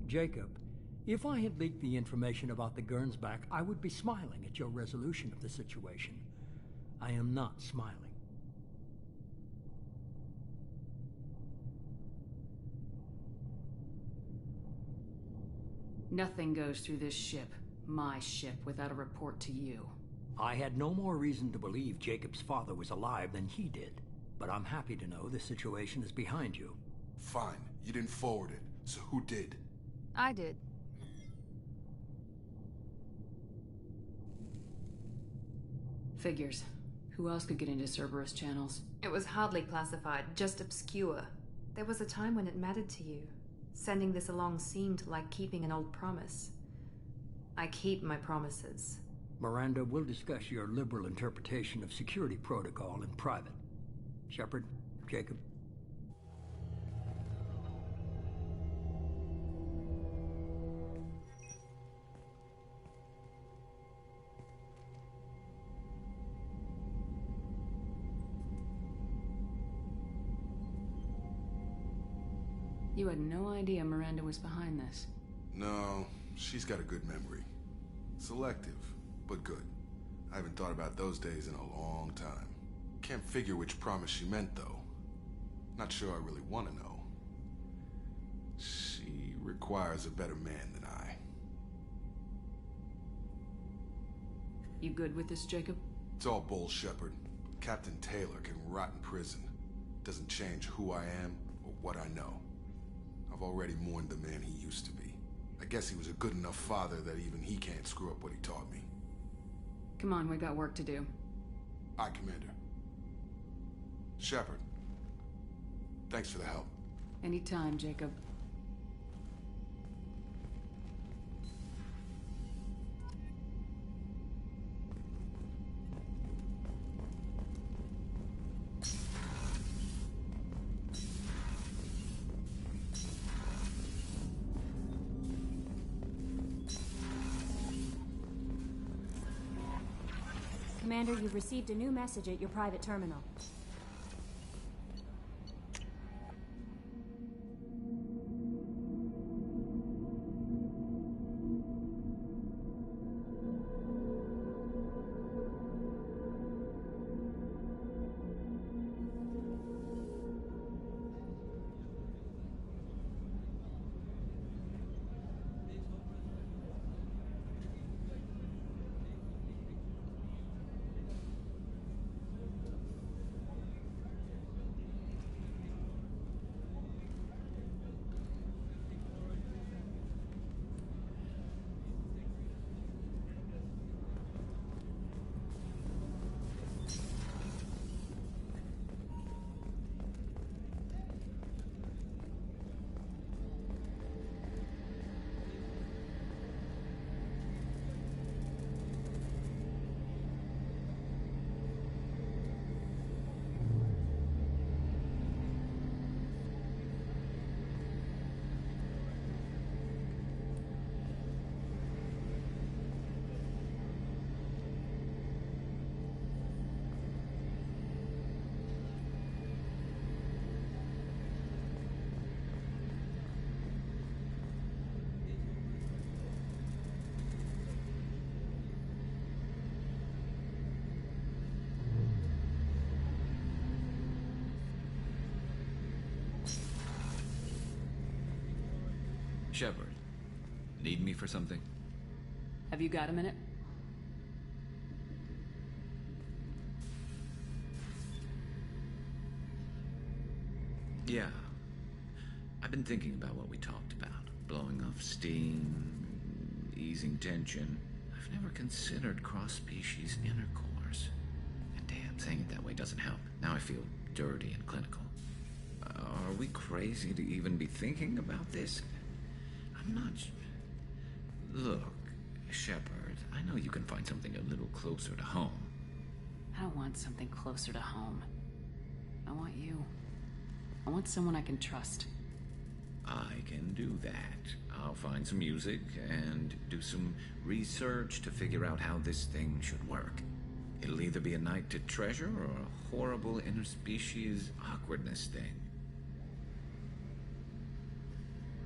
Jacob, if I had leaked the information about the Gernsback, I would be smiling at your resolution of the situation. I am not smiling. Nothing goes through this ship, my ship, without a report to you. I had no more reason to believe Jacob's father was alive than he did. But I'm happy to know the situation is behind you. Fine. You didn't forward it. So who did? I did. Figures. Who else could get into Cerberus channels? It was hardly classified, just obscure. There was a time when it mattered to you. Sending this along seemed like keeping an old promise. I keep my promises. Miranda, we'll discuss your liberal interpretation of security protocol in private. Shepard, Jacob. You had no idea Miranda was behind this. No, she's got a good memory. Selective, but good. I haven't thought about those days in a long time. Can't figure which promise she meant, though. Not sure I really want to know. She requires a better man than I. You good with this, Jacob? It's all bull, Shepard. Captain Taylor can rot in prison. Doesn't change who I am or what I know. I've already mourned the man he used to be. I guess he was a good enough father that even he can't screw up what he taught me. Come on, we got work to do. Aye, Commander. Shepard. Thanks for the help. Anytime, Jacob. Commander, you've received a new message at your private terminal. Shepard, need me for something? Have you got a minute? Yeah. I've been thinking about what we talked about. Blowing off steam, easing tension. I've never considered cross-species intercourse. And damn, saying it that way doesn't help. Now I feel dirty and clinical. Are we crazy to even be thinking about this? I'm not... Look, Shepard, I know you can find something a little closer to home. I don't want something closer to home. I want you. I want someone I can trust. I can do that. I'll find some music and do some research to figure out how this thing should work. It'll either be a night to treasure or a horrible interspecies awkwardness thing.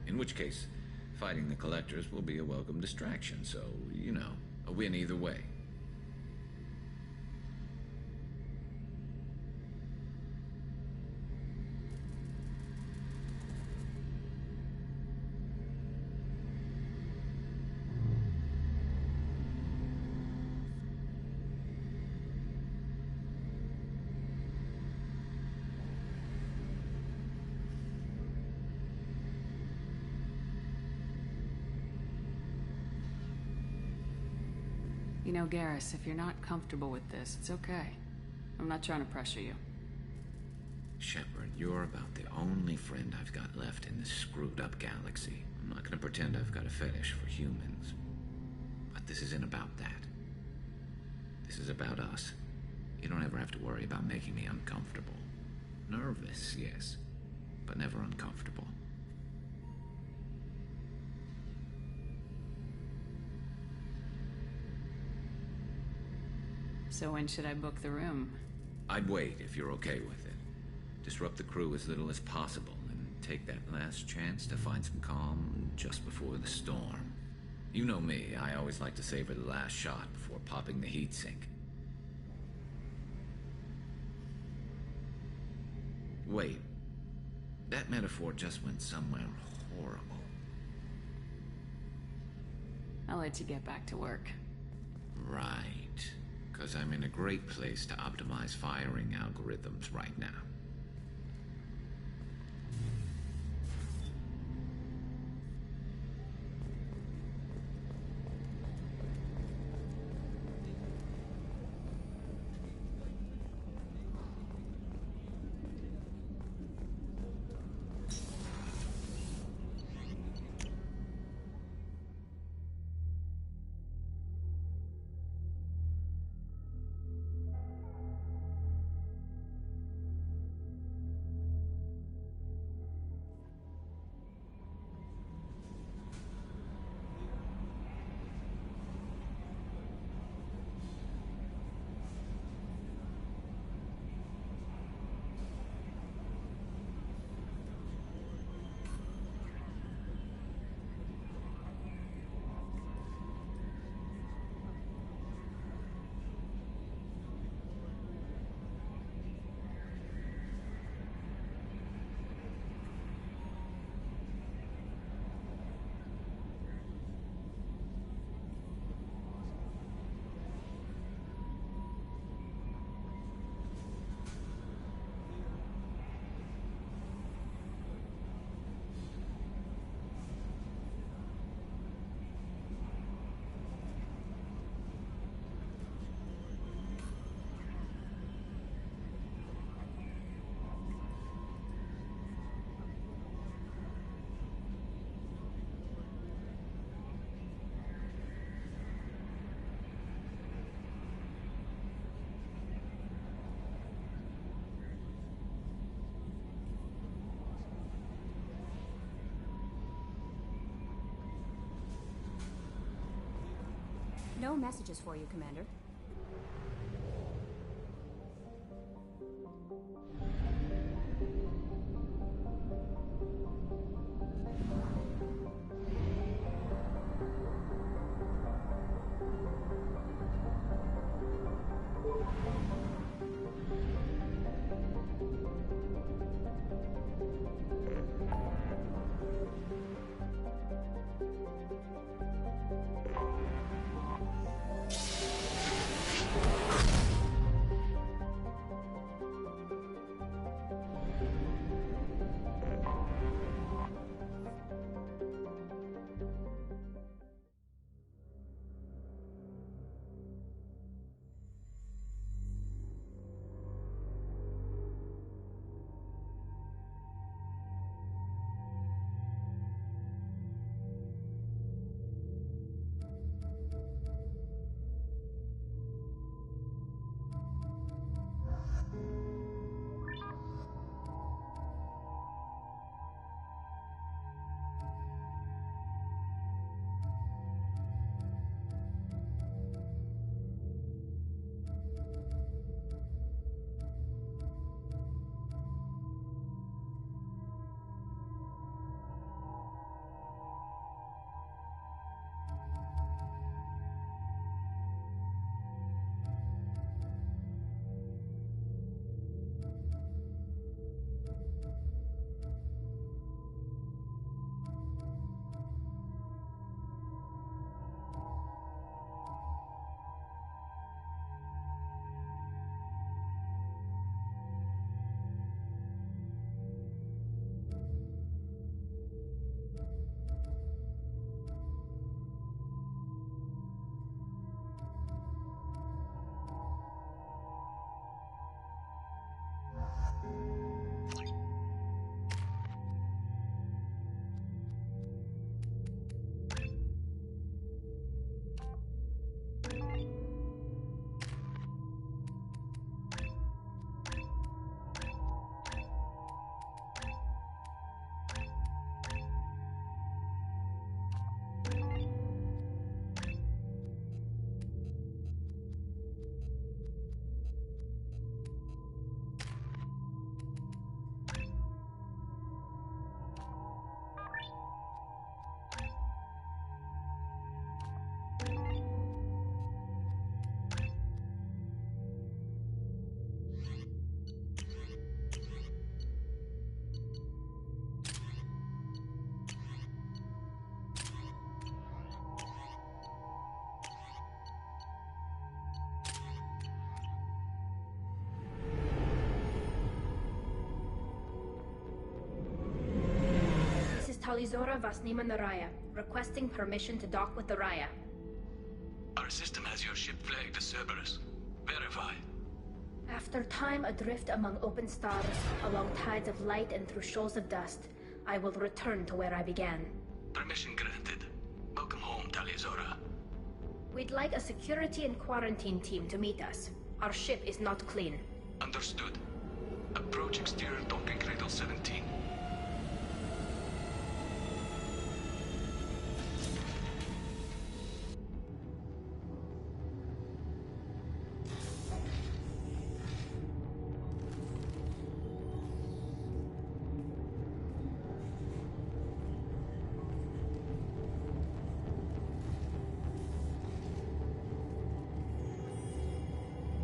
In which case, fighting the Collectors will be a welcome distraction, so, you know, a win either way. You know, Garrus, if you're not comfortable with this, it's okay. I'm not trying to pressure you. Shepard, you're about the only friend I've got left in this screwed-up galaxy. I'm not gonna pretend I've got a fetish for humans. But this isn't about that. This is about us. You don't ever have to worry about making me uncomfortable. Nervous, yes, but never uncomfortable. So when should I book the room? I'd wait if you're okay with it. Disrupt the crew as little as possible and take that last chance to find some calm just before the storm. You know me, I always like to savor the last shot before popping the heat sink. Wait, that metaphor just went somewhere horrible. I'll let you get back to work. Right. Because I'm in a great place to optimize firing algorithms right now. No messages for you, Commander. Talizora Vasnima Naraya, requesting permission to dock with the Raya. Our system has your ship flagged as Cerberus. Verify. After time adrift among open stars, along tides of light and through shoals of dust, I will return to where I began. Permission granted. Welcome home, Talizora. We'd like a security and quarantine team to meet us. Our ship is not clean. Understood. Approach exterior docking cradle 17.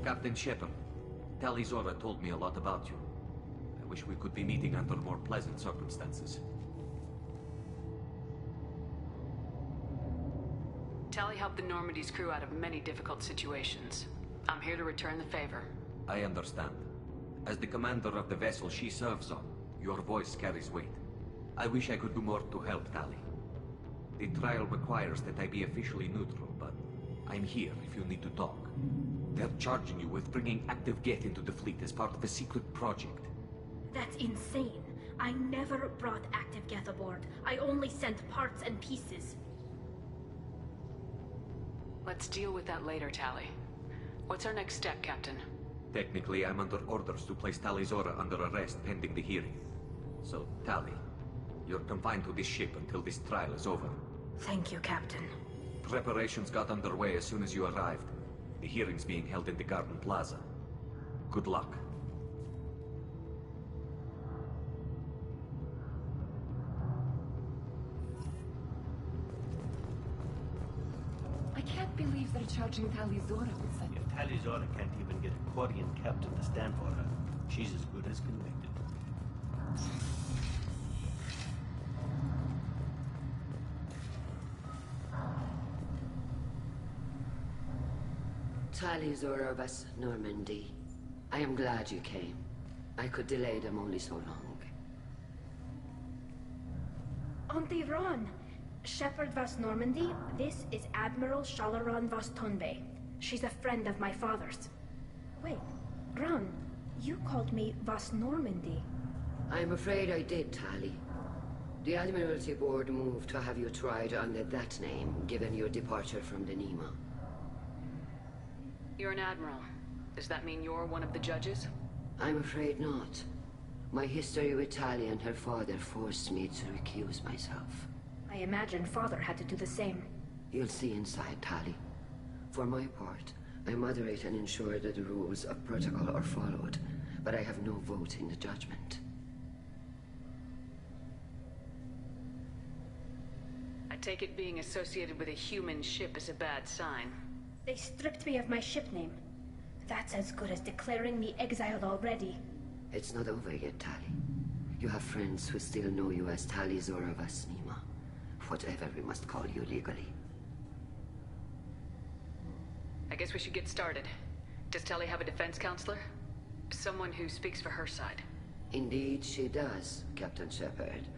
Captain Shepard, Talizora told me a lot about you. I wish we could be meeting under more pleasant circumstances. Tally helped the Normandy's crew out of many difficult situations. I'm here to return the favor. I understand. As the commander of the vessel she serves on, your voice carries weight. I wish I could do more to help Tally. The trial requires that I be officially neutral, but I'm here if you need to talk. They're charging you with bringing active Geth into the fleet as part of a secret project. That's insane. I never brought active Geth aboard. I only sent parts and pieces. Let's deal with that later, Tally. What's our next step, Captain? Technically, I'm under orders to place Talizora under arrest pending the hearing. So, Tally, you're confined to this ship until this trial is over. Thank you, Captain. Preparations got underway as soon as you arrived. The hearing's being held in the Garden Plaza. Good luck. I can't believe they're charging Talizora with such... If Talizora can't even get a Quarian captain to stand for her, she's as good as convicted. Talizora vas Normandy. I am glad you came. I could delay them only so long. Auntie Ron! Shepherd vas Normandy, this is Admiral Shalaron vas Tonbe. She's a friend of my father's. Wait, Ron, you called me vas Normandy. I'm afraid I did, Tali. The Admiralty Board moved to have you tried under that name, given your departure from the Nima. You're an admiral. Does that mean you're one of the judges? I'm afraid not. My history with Tali and her father forced me to recuse myself. I imagine father had to do the same. You'll see inside, Tali. For my part, I moderate and ensure that the rules of protocol are followed, but I have no vote in the judgment. I take it being associated with a human ship is a bad sign. They stripped me of my ship name. That's as good as declaring me exiled already. It's not over yet, Tali. You have friends who still know you as Talizora vas Nima. Whatever we must call you legally. I guess we should get started. Does Tali have a defense counselor? Someone who speaks for her side. Indeed she does, Captain Shepard.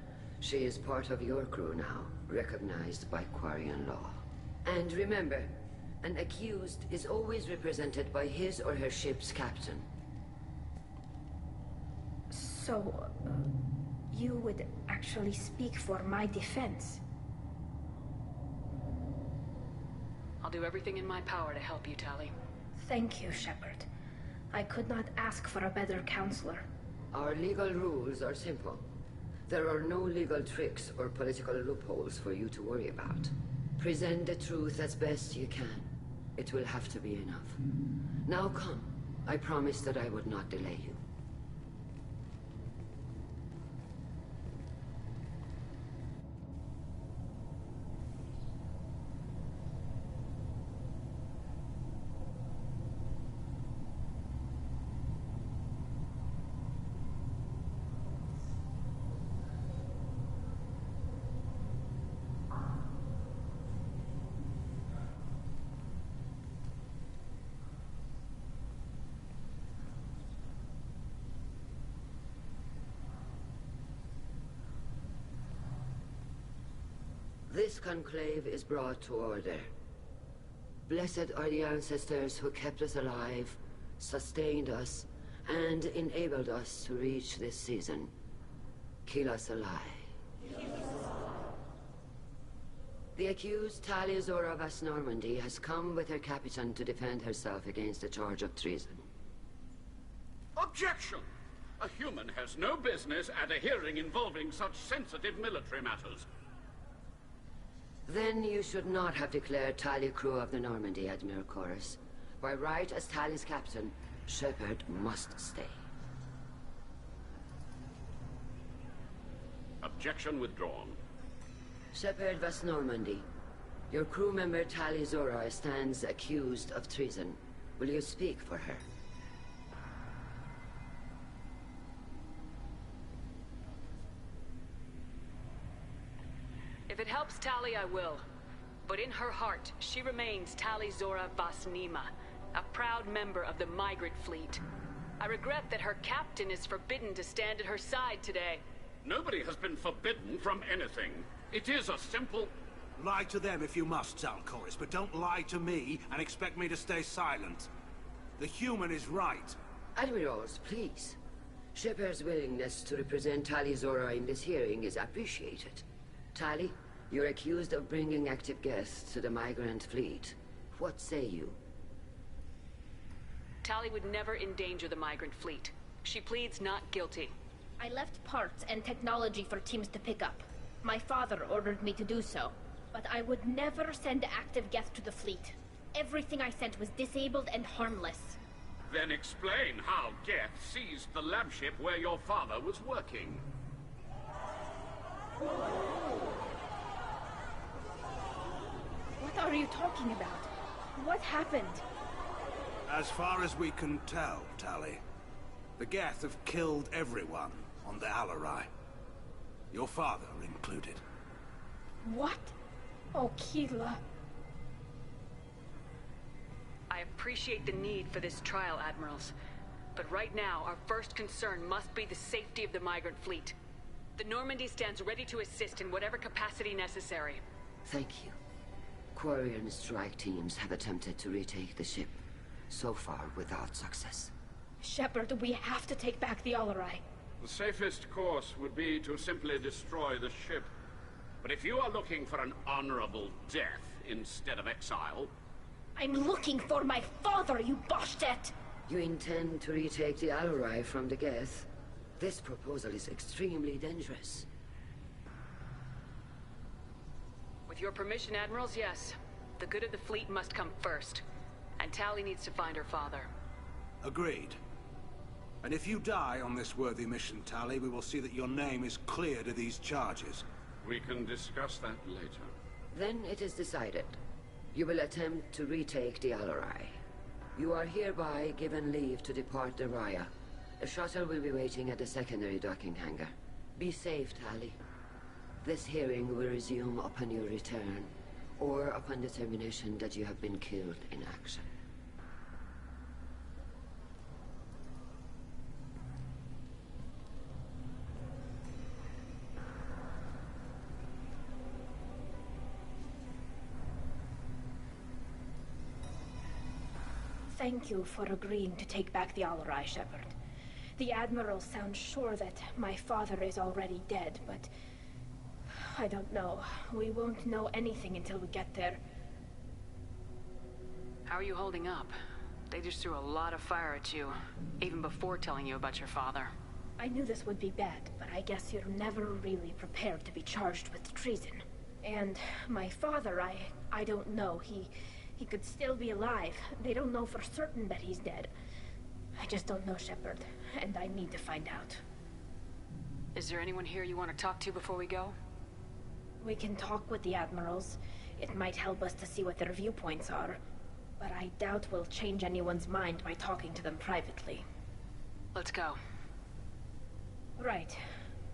She is part of your crew now, recognized by Quarian law. And remember, an accused is always represented by his or her ship's captain. So, you would actually speak for my defense? I'll do everything in my power to help you, Tali. Thank you, Shepard. I could not ask for a better counselor. Our legal rules are simple. There are no legal tricks or political loopholes for you to worry about. Present the truth as best you can. It will have to be enough. Now come. I promised that I would not delay you. This conclave is brought to order. Blessed are the ancestors who kept us alive, sustained us, and enabled us to reach this season. Kill us alive. The accused Talizora vas Normandy has come with her captain to defend herself against a charge of treason. Objection! A human has no business at a hearing involving such sensitive military matters. Then you should not have declared Tali crew of the Normandy, Admiral Chorus. By right as Tali's captain, Shepard must stay. Objection withdrawn. Shepard vas Normandy. Your crew member Talizora stands accused of treason. Will you speak for her? If it helps Tali, I will. But in her heart, she remains Talizora vas Nima, a proud member of the migrant fleet. I regret that her captain is forbidden to stand at her side today. Nobody has been forbidden from anything. It is a simple... Lie to them if you must, Zalcoris, but don't lie to me and expect me to stay silent. The human is right. Admirals, please. Shepard's willingness to represent Talizora in this hearing is appreciated. Tali, you're accused of bringing active guests to the migrant fleet. What say you? Tali would never endanger the migrant fleet. She pleads not guilty. I left parts and technology for teams to pick up. My father ordered me to do so. But I would never send active Geth to the fleet. Everything I sent was disabled and harmless. Then explain how Geth seized the lab ship where your father was working. What are you talking about? What happened? As far as we can tell, Tali, the Geth have killed everyone on the Alarai. Your father included. What? Oh, Keela. I appreciate the need for this trial, Admirals. But right now, our first concern must be the safety of the migrant fleet. The Normandy stands ready to assist in whatever capacity necessary. Thank you. Quarian strike teams have attempted to retake the ship, so far without success. Shepard, we have to take back the Alarai. The safest course would be to simply destroy the ship. But if you are looking for an honorable death instead of exile... I'm looking for my father, you Boshtet! You intend to retake the Alarai from the Geth? This proposal is extremely dangerous. With your permission, Admirals, yes. The good of the fleet must come first. And Tali needs to find her father. Agreed. And if you die on this worthy mission, Tali, we will see that your name is cleared of these charges. We can discuss that later. Then it is decided. You will attempt to retake the Alarai. You are hereby given leave to depart the Raya. A shuttle will be waiting at the secondary docking hangar. Be safe, Tali. This hearing will resume upon your return, or upon determination that you have been killed in action. Thank you for agreeing to take back the Alarai, Shepard. The Admiral sounds sure that my father is already dead, but... I don't know. We won't know anything until we get there. How are you holding up? They just threw a lot of fire at you, even before telling you about your father. I knew this would be bad, but I guess you're never really prepared to be charged with treason. And my father, I don't know. He could still be alive. They don't know for certain that he's dead. I just don't know, Shepard, and I need to find out. Is there anyone here you want to talk to before we go? We can talk with the Admirals. It might help us to see what their viewpoints are. But I doubt we'll change anyone's mind by talking to them privately. Let's go. Right.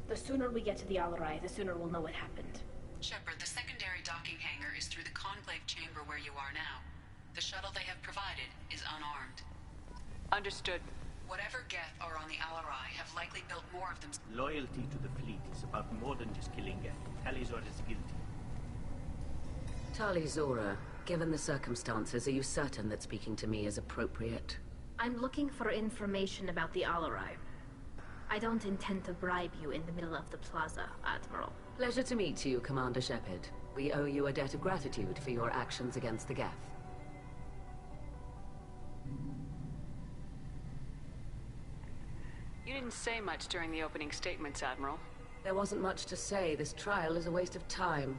The sooner we get to the Alarai, the sooner we'll know what happened. Shepard, the secondary docking hangar is through the conclave chamber where you are now. The shuttle they have provided is unarmed. Understood. Whatever Geth are on the Alarai have likely built more of them. Loyalty to the fleet is about more than just killing Geth. Tali Zora is guilty. Tali Zora, given the circumstances, are you certain that speaking to me is appropriate? I'm looking for information about the Alarai. I don't intend to bribe you in the middle of the plaza, Admiral. Pleasure to meet you, Commander Shepard. We owe you a debt of gratitude for your actions against the Geth. You didn't say much during the opening statements, Admiral. There wasn't much to say. This trial is a waste of time.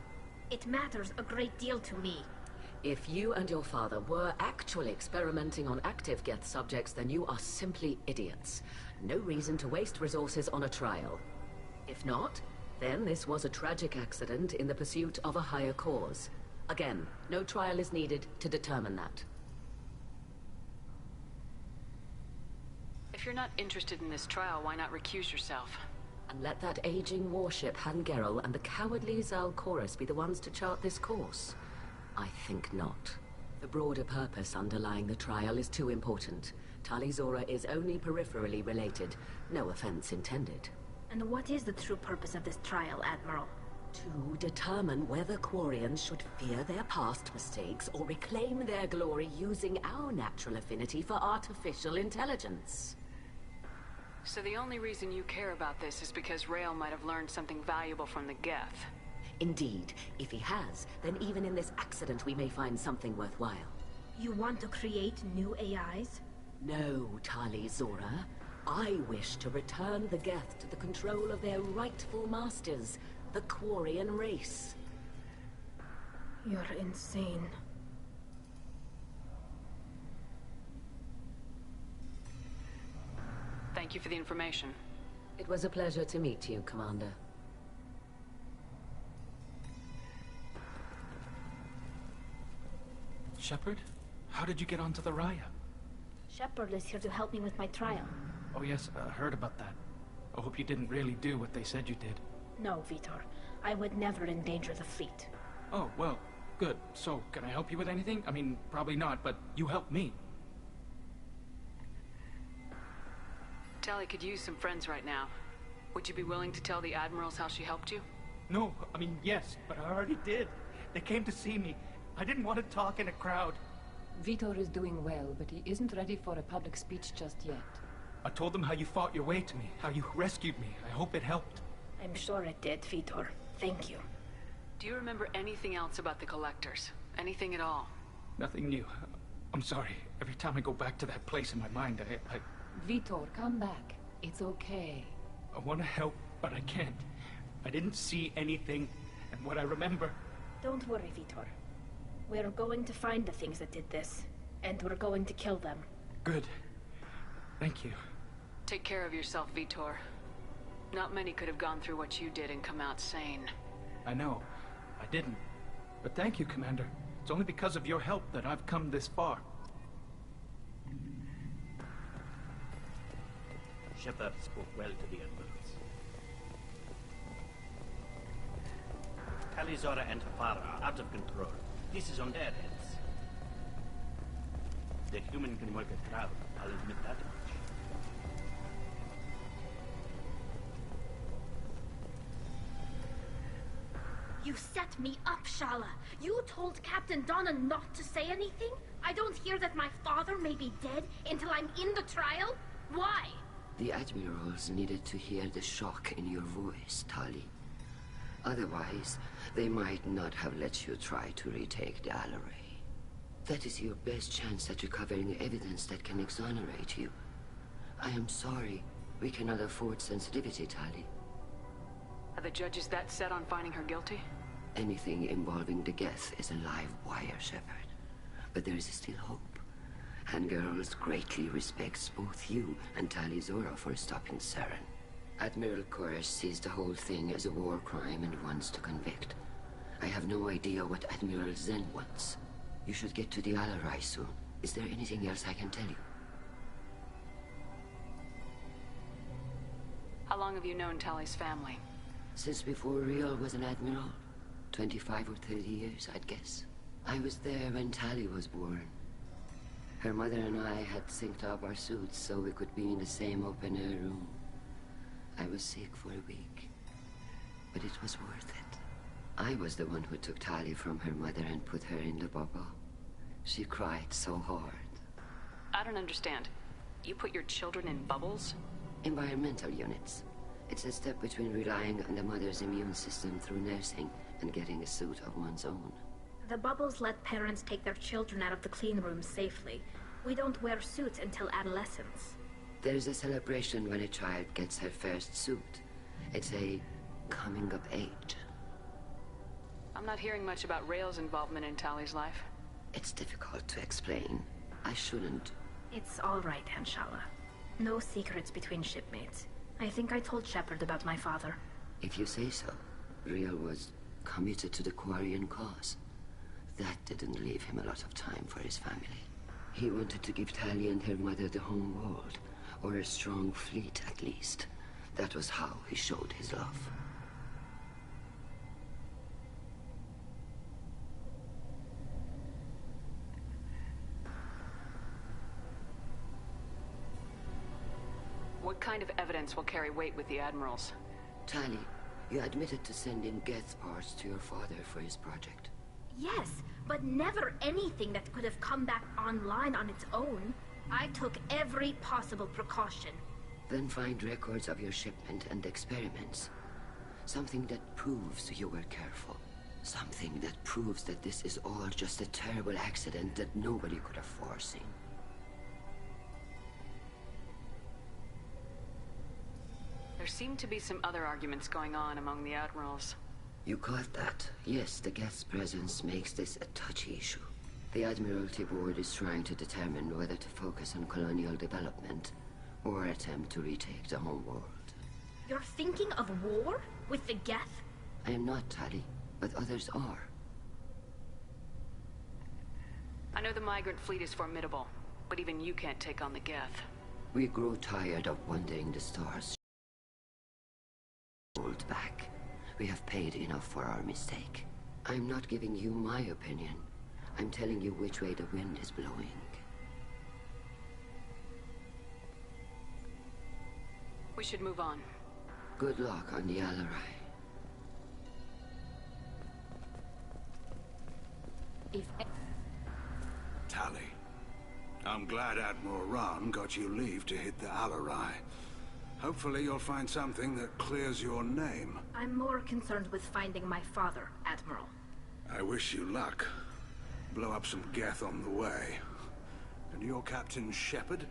It matters a great deal to me. If you and your father were actually experimenting on active Geth subjects, then you are simply idiots. No reason to waste resources on a trial. If not, then this was a tragic accident in the pursuit of a higher cause. Again, no trial is needed to determine that. If you're not interested in this trial, why not recuse yourself? And let that aging warship Hangerel and the cowardly Zal Chorus be the ones to chart this course? I think not. The broader purpose underlying the trial is too important. Tali Zora is only peripherally related. No offense intended. And what is the true purpose of this trial, Admiral? To determine whether Quarians should fear their past mistakes or reclaim their glory using our natural affinity for artificial intelligence. So the only reason you care about this is because Rael might have learned something valuable from the Geth. Indeed. If he has, then even in this accident we may find something worthwhile. You want to create new AIs? No, Tali Zora. I wish to return the Geth to the control of their rightful masters, the Quarian race. You're insane. Thank you for the information. It was a pleasure to meet you, Commander. Shepard? How did you get onto the Raya? Shepard is here to help me with my trial. Oh yes, I heard about that. I hope you didn't really do what they said you did. No, Vitor. I would never endanger the fleet. Oh, well, good. So, can I help you with anything? I mean, probably not, but you helped me. Tali could use some friends right now. Would you be willing to tell the admirals how she helped you? No, I mean, yes, but I already did. They came to see me. I didn't want to talk in a crowd. Vitor is doing well, but he isn't ready for a public speech just yet. I told them how you fought your way to me, how you rescued me. I hope it helped. I'm sure it did, Vitor. Thank you. Do you remember anything else about the Collectors? Anything at all? Nothing new. I'm sorry. Every time I go back to that place in my mind, I Vitor, come back. It's okay. I want to help, but I can't. I didn't see anything, and what I remember... Don't worry, Vitor. We're going to find the things that did this, and we're going to kill them. Good. Thank you. Take care of yourself, Vitor. Not many could have gone through what you did and come out sane. I know. I didn't. But thank you, Commander. It's only because of your help that I've come this far. Shepard spoke well to the admirals. Tali Zora and her father are out of control. This is on their heads. The human can work a crowd, I'll admit that much. You set me up, Shala. You told Captain Donna not to say anything? I don't hear that my father may be dead until I'm in the trial? Why? The admirals needed to hear the shock in your voice, Tali. Otherwise, they might not have let you try to retake the Alaray. That is your best chance at recovering evidence that can exonerate you. I am sorry. We cannot afford sensitivity, Tali. Are the judges that set on finding her guilty? Anything involving the Geth is a live wire, Shepard. But there is still hope. And girls greatly respects both you and Tali Zora for stopping Saren. Admiral Koresh sees the whole thing as a war crime and wants to convict. I have no idea what Admiral Zen wants. You should get to the Alarai soon. Is there anything else I can tell you? How long have you known Tali's family? Since before Riel was an admiral. 25 or 30 years, I'd guess. I was there when Tali was born. Her mother and I had synced up our suits so we could be in the same open-air room. I was sick for a week, but it was worth it. I was the one who took Tali from her mother and put her in the bubble. She cried so hard. I don't understand. You put your children in bubbles? Environmental units. It's a step between relying on the mother's immune system through nursing and getting a suit of one's own. The bubbles let parents take their children out of the clean rooms safely. We don't wear suits until adolescence. There's a celebration when a child gets her first suit. It's a coming of age. I'm not hearing much about Rael's involvement in Tali's life. It's difficult to explain. I shouldn't. It's all right, Anshala. No secrets between shipmates. I think I told Shepard about my father. If you say so. Riel was committed to the Quarian cause. That didn't leave him a lot of time for his family. He wanted to give Tali and her mother the home world, or a strong fleet at least. That was how he showed his love. What kind of evidence will carry weight with the admirals? Tali, you admitted to sending Geth parts to your father for his project. Yes, but never anything that could have come back online on its own. I took every possible precaution. Then find records of your shipment and experiments. Something that proves you were careful. Something that proves that this is all just a terrible accident that nobody could have foreseen. There seem to be some other arguments going on among the admirals. You caught that? Yes, the Geth's presence makes this a touchy issue. The Admiralty Board is trying to determine whether to focus on colonial development or attempt to retake the homeworld. You're thinking of war with the Geth? I am not, Tali, but others are. I know the migrant fleet is formidable, but even you can't take on the Geth. We grow tired of wandering the stars. Hold back. We have paid enough for our mistake. I'm not giving you my opinion. I'm telling you which way the wind is blowing. We should move on. Good luck on the Alarai. Tali, I'm glad Admiral Rahn got you leave to hit the Alarai. Hopefully you'll find something that clears your name. I'm more concerned with finding my father, Admiral. I wish you luck. Blow up some Geth on the way. And your Captain Shepard,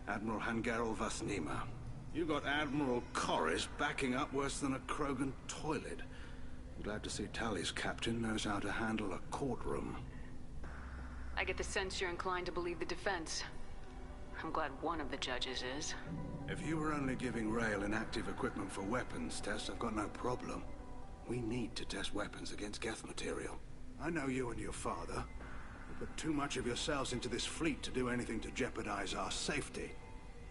Admiral Hangarel Vasnima. You got Admiral Corris backing up worse than a Krogan toilet. I'm glad to see Tali's captain knows how to handle a courtroom. I get the sense you're inclined to believe the defense. I'm glad one of the judges is. If you were only giving Rail inactive equipment for weapons tests, I've got no problem. We need to test weapons against Geth material. I know you and your father have put too much of yourselves into this fleet to do anything to jeopardize our safety.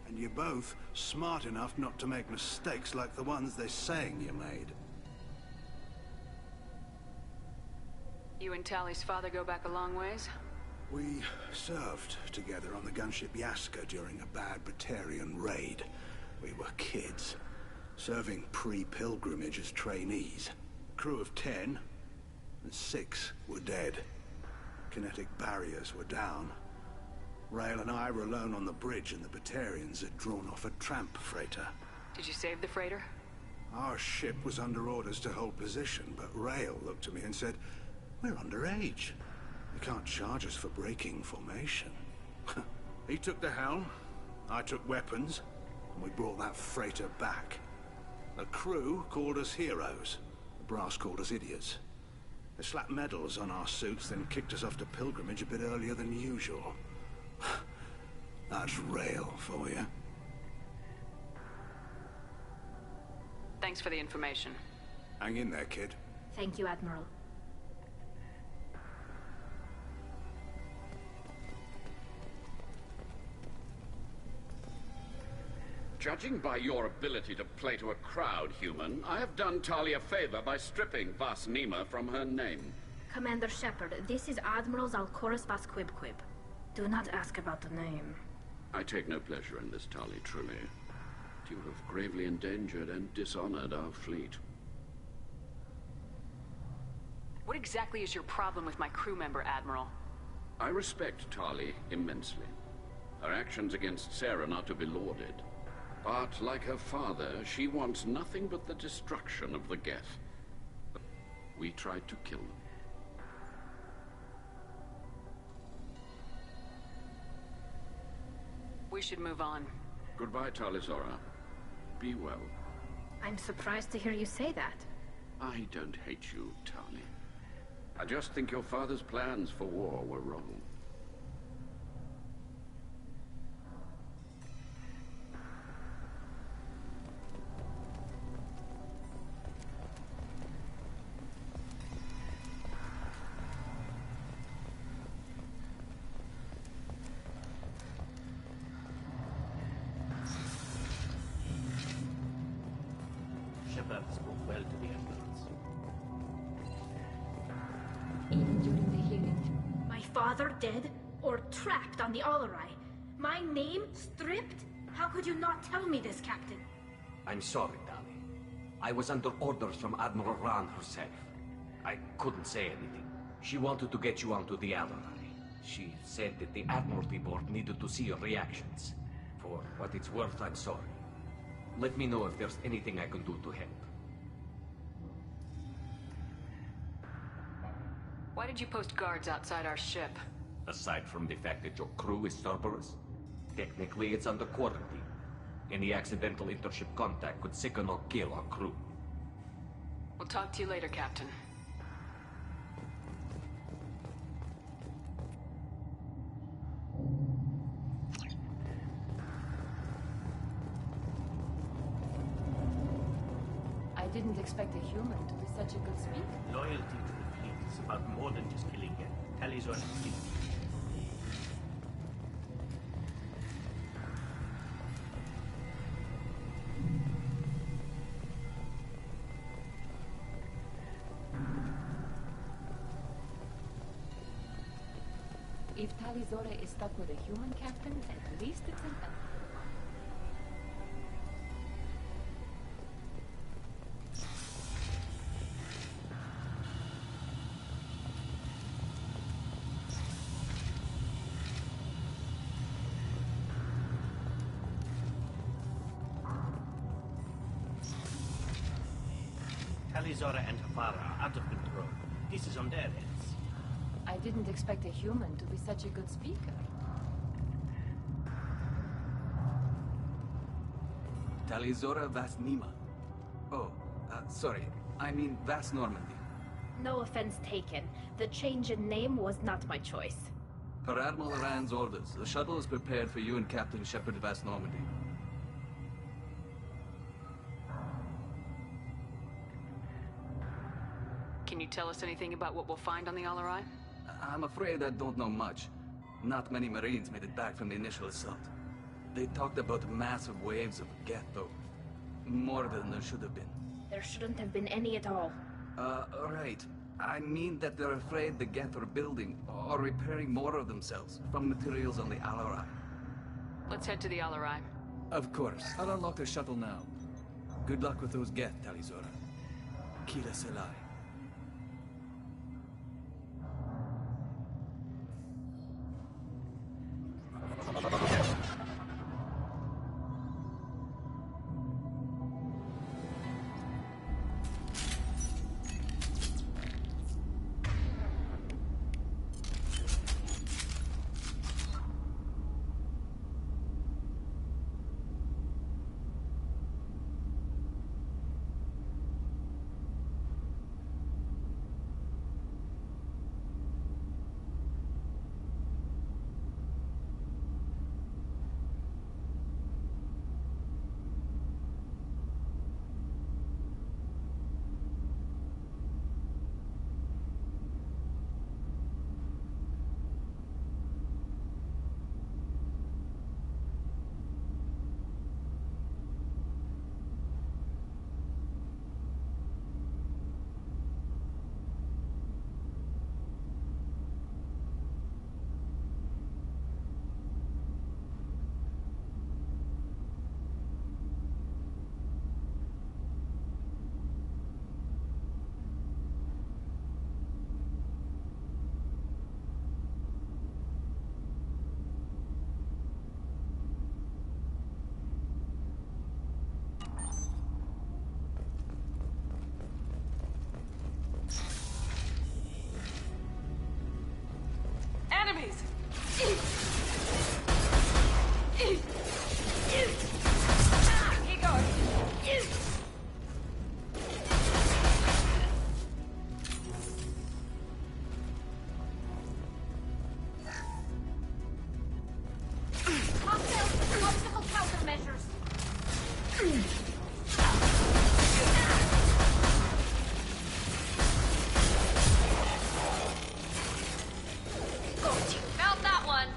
And you're both smart enough not to make mistakes like the ones they're saying you made. You and Tali's father go back a long ways? We served together on the gunship Yaska during a bad Batarian raid. We were kids, serving pre-pilgrimage as trainees. Crew of 10, and 6 were dead. Kinetic barriers were down. Rail and I were alone on the bridge, and the Batarians had drawn off a tramp freighter. Did you save the freighter? Our ship was under orders to hold position, but Rail looked at me and said, "We're underage. You can't charge us for breaking formation." He took the helm, I took weapons, and we brought that freighter back. The crew called us heroes. The brass called us idiots. They slapped medals on our suits, then kicked us off to pilgrimage a bit earlier than usual. That's Rail for you. Thanks for the information. Hang in there, kid. Thank you, Admiral. Judging by your ability to play to a crowd, human, I have done Tali a favor by stripping Vasnima from her name. Commander Shepard, this is Admiral Zalkoris Vasquibquib. Do not ask about the name. I take no pleasure in this, Tali, truly. You have gravely endangered and dishonored our fleet. What exactly is your problem with my crew member, Admiral? I respect Tali immensely. Her actions against Sarah are not to be lauded. But, like her father, she wants nothing but the destruction of the Geth. We tried to kill them. We should move on. Goodbye, Tali Zora. Be well. I'm surprised to hear you say that. I don't hate you, Tali. I just think your father's plans for war were wrong. Shepard spoke well to the Admirals. Even during the hearing. My father dead or trapped on the Alarai? My name stripped? How could you not tell me this, Captain? I'm sorry, Tali. I was under orders from Admiral Rahn herself. I couldn't say anything. She wanted to get you onto the Alarai. She said that the Admiralty Board needed to see your reactions. For what it's worth, I'm sorry. Let me know if there's anything I can do to help. Why did you post guards outside our ship? Aside from the fact that your crew is Cerberus, technically it's under quarantine. Any accidental intership contact could sicken or kill our crew. Well, talk to you later, Captain. I didn't expect a human to be such a good speaker. Loyalty to the fleet is about more than just killing it. Tally's on the fleet. If Talizora is stuck with a human captain, at least it's an elf. Talizora and her father are out of control. This is on their heads. I didn't expect a human to be such a good speaker. Talizora Vas Nima. Oh, sorry. I mean Vas Normandy. No offense taken. The change in name was not my choice. Per Admiral Rand's orders, the shuttle is prepared for you and Captain Shepard Vas Normandy. Can you tell us anything about what we'll find on the Alarai? I'm afraid I don't know much. Not many Marines made it back from the initial assault. They talked about massive waves of Geth, though. More than there should have been. There shouldn't have been any at all. Right. I mean that they're afraid the Geth are building or repairing more of themselves from materials on the Alarai. Let's head to the Alarai. Of course. I'll unlock the shuttle now. Good luck with those Geth, Talizora. Kila Selai. Enemies! He goes! Obstacle countermeasures! Found that one!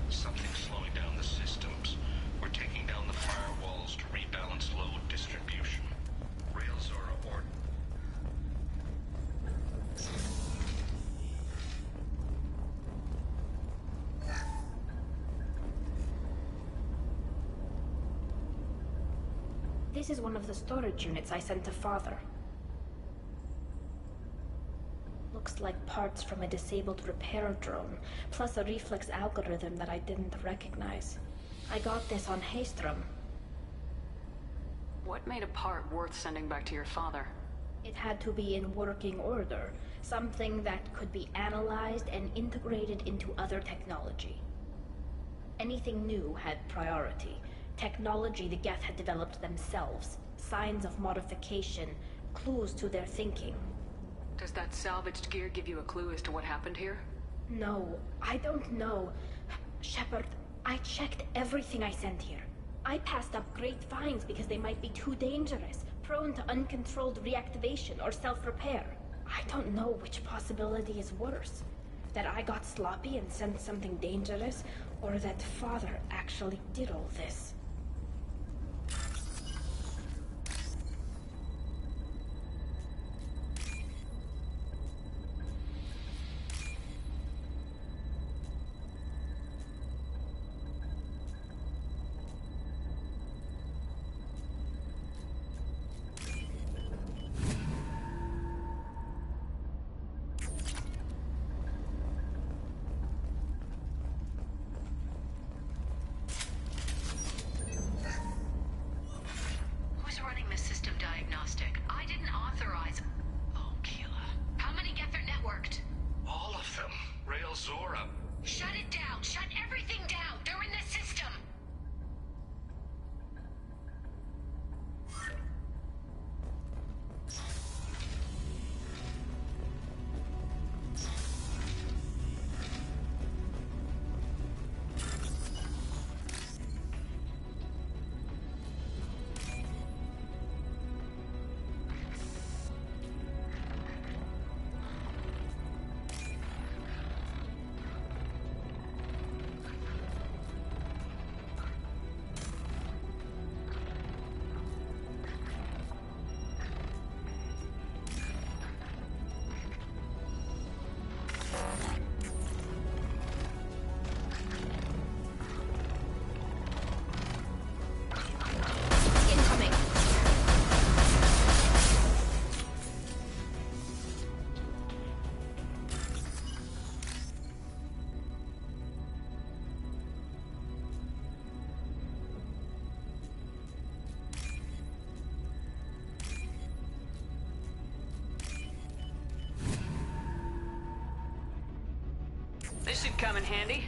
Something's slowing down the systems. We're taking down the firewalls to rebalance load distribution. Rail Zora or... This is one of the storage units I sent to Father. looks like parts from a disabled repair drone, plus a reflex algorithm that I didn't recognize. I got this on Haystrom. What made a part worth sending back to your father? It had to be in working order, something that could be analyzed and integrated into other technology. Anything new had priority. Technology the Geth had developed themselves, signs of modification, clues to their thinking. Does that salvaged gear give you a clue as to what happened here? No, I don't know. Shepard, I checked everything I sent here. I passed up great finds because they might be too dangerous, prone to uncontrolled reactivation or self-repair. I don't know which possibility is worse. That I got sloppy and sent something dangerous, or that Father actually did all this. This should come in handy.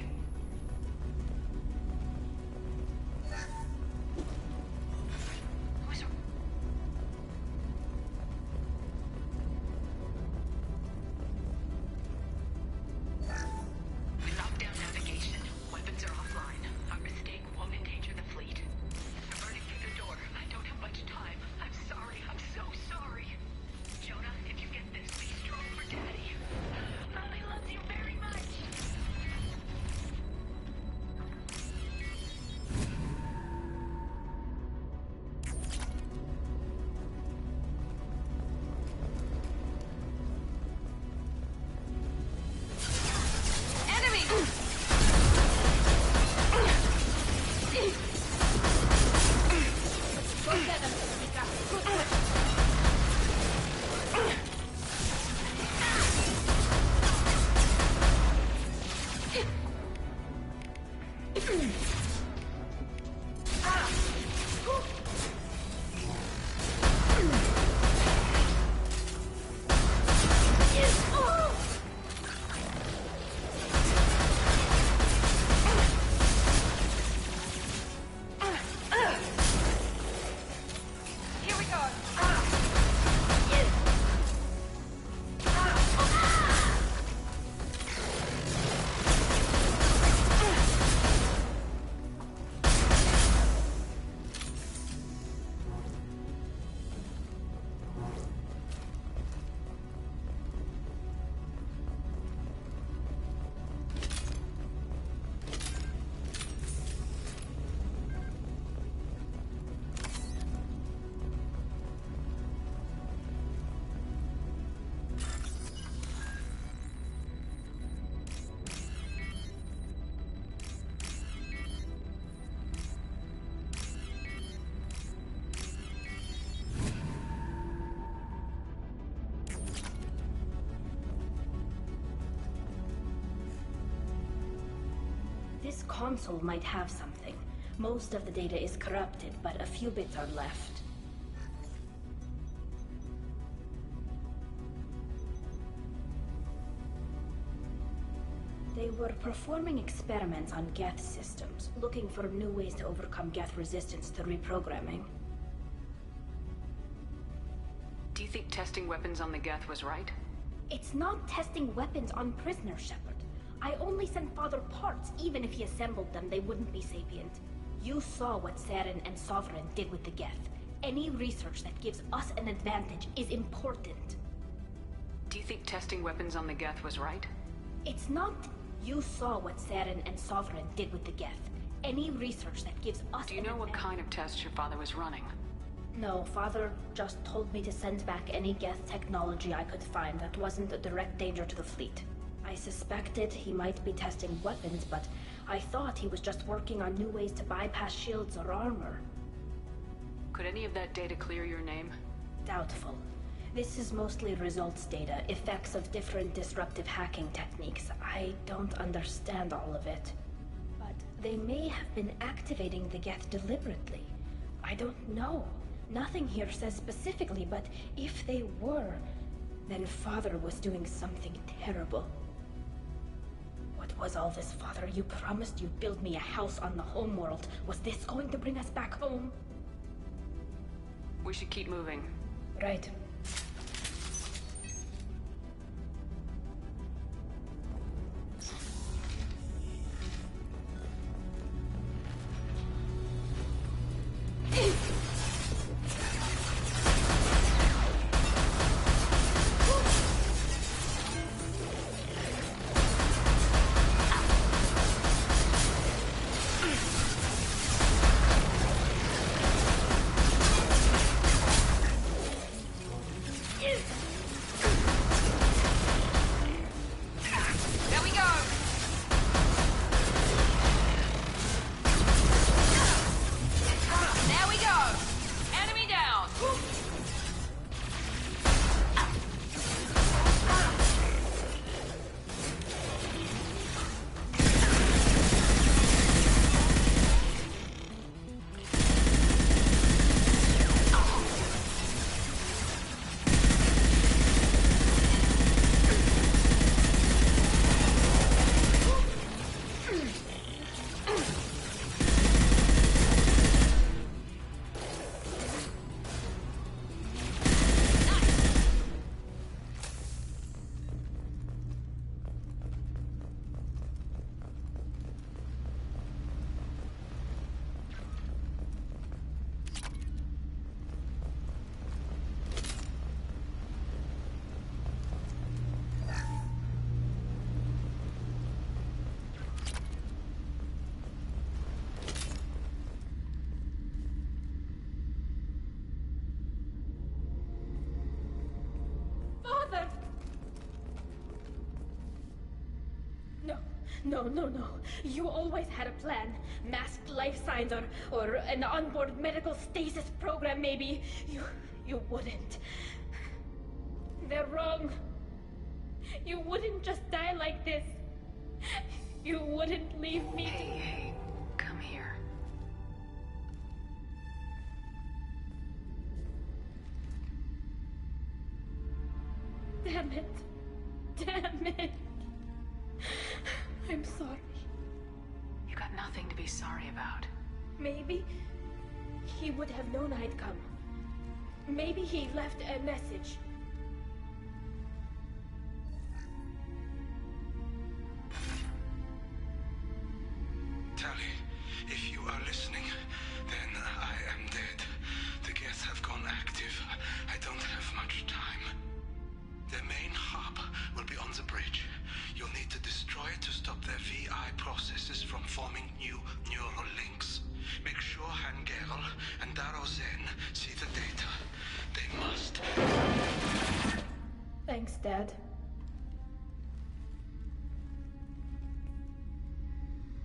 console might have something. Most of the data is corrupted, but a few bits are left. They were performing experiments on Geth systems, looking for new ways to overcome Geth resistance to reprogramming. Do you think testing weapons on the Geth was right? It's not testing weapons on prisoners, Shepard. I only sent Father parts. Even if he assembled them, they wouldn't be sapient. You saw what Saren and Sovereign did with the Geth. Any research that gives us an advantage is important. Do you think testing weapons on the Geth was right? It's not... You saw what Saren and Sovereign did with the Geth. Any research that gives us... Do you know what kind of tests your father was running? No, Father just told me to send back any Geth technology I could find that wasn't a direct danger to the fleet. I suspected he might be testing weapons, but I thought he was just working on new ways to bypass shields or armor. Could any of that data clear your name? Doubtful. This is mostly results data, effects of different disruptive hacking techniques. I don't understand all of it. But they may have been activating the Geth deliberately. I don't know. Nothing here says specifically, but if they were, then Father was doing something terrible. What was all this, Father? You promised you'd build me a house on the homeworld. Was this going to bring us back home? We should keep moving. Right. No. You always had a plan. Masked life signs or an onboard medical stasis program, maybe. You wouldn't. They're wrong. You wouldn't just die like this. You wouldn't leave me. Hey, come here. Damn it. I'm sorry. You got nothing to be sorry about. Maybe he would have known I'd come. Maybe he left a message. Tali, if you are listening, then I am dead. The Geth have gone active. I don't have much time. Their main hub will be on the bridge. You'll need to destroy it to stop their VI processes from forming new neural links. Make sure Hangerl and Daro Zen see the data. They must. Thanks, Dad.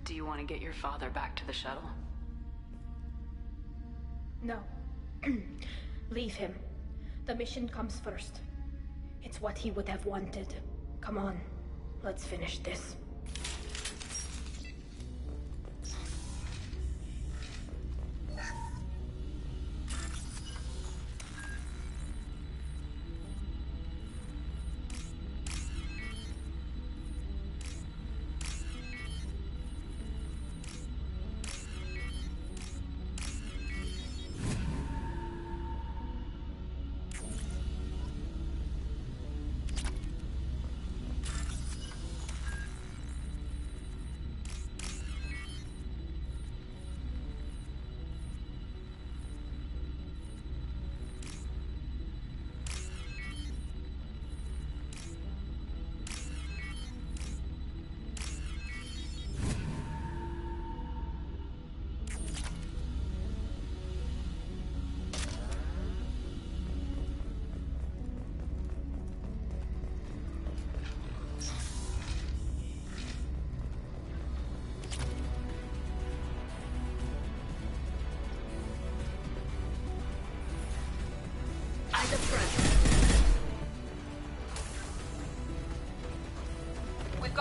Do you want to get your father back to the shuttle? No. Leave him. The mission comes first. It's what he would have wanted. Come on. Let's finish this.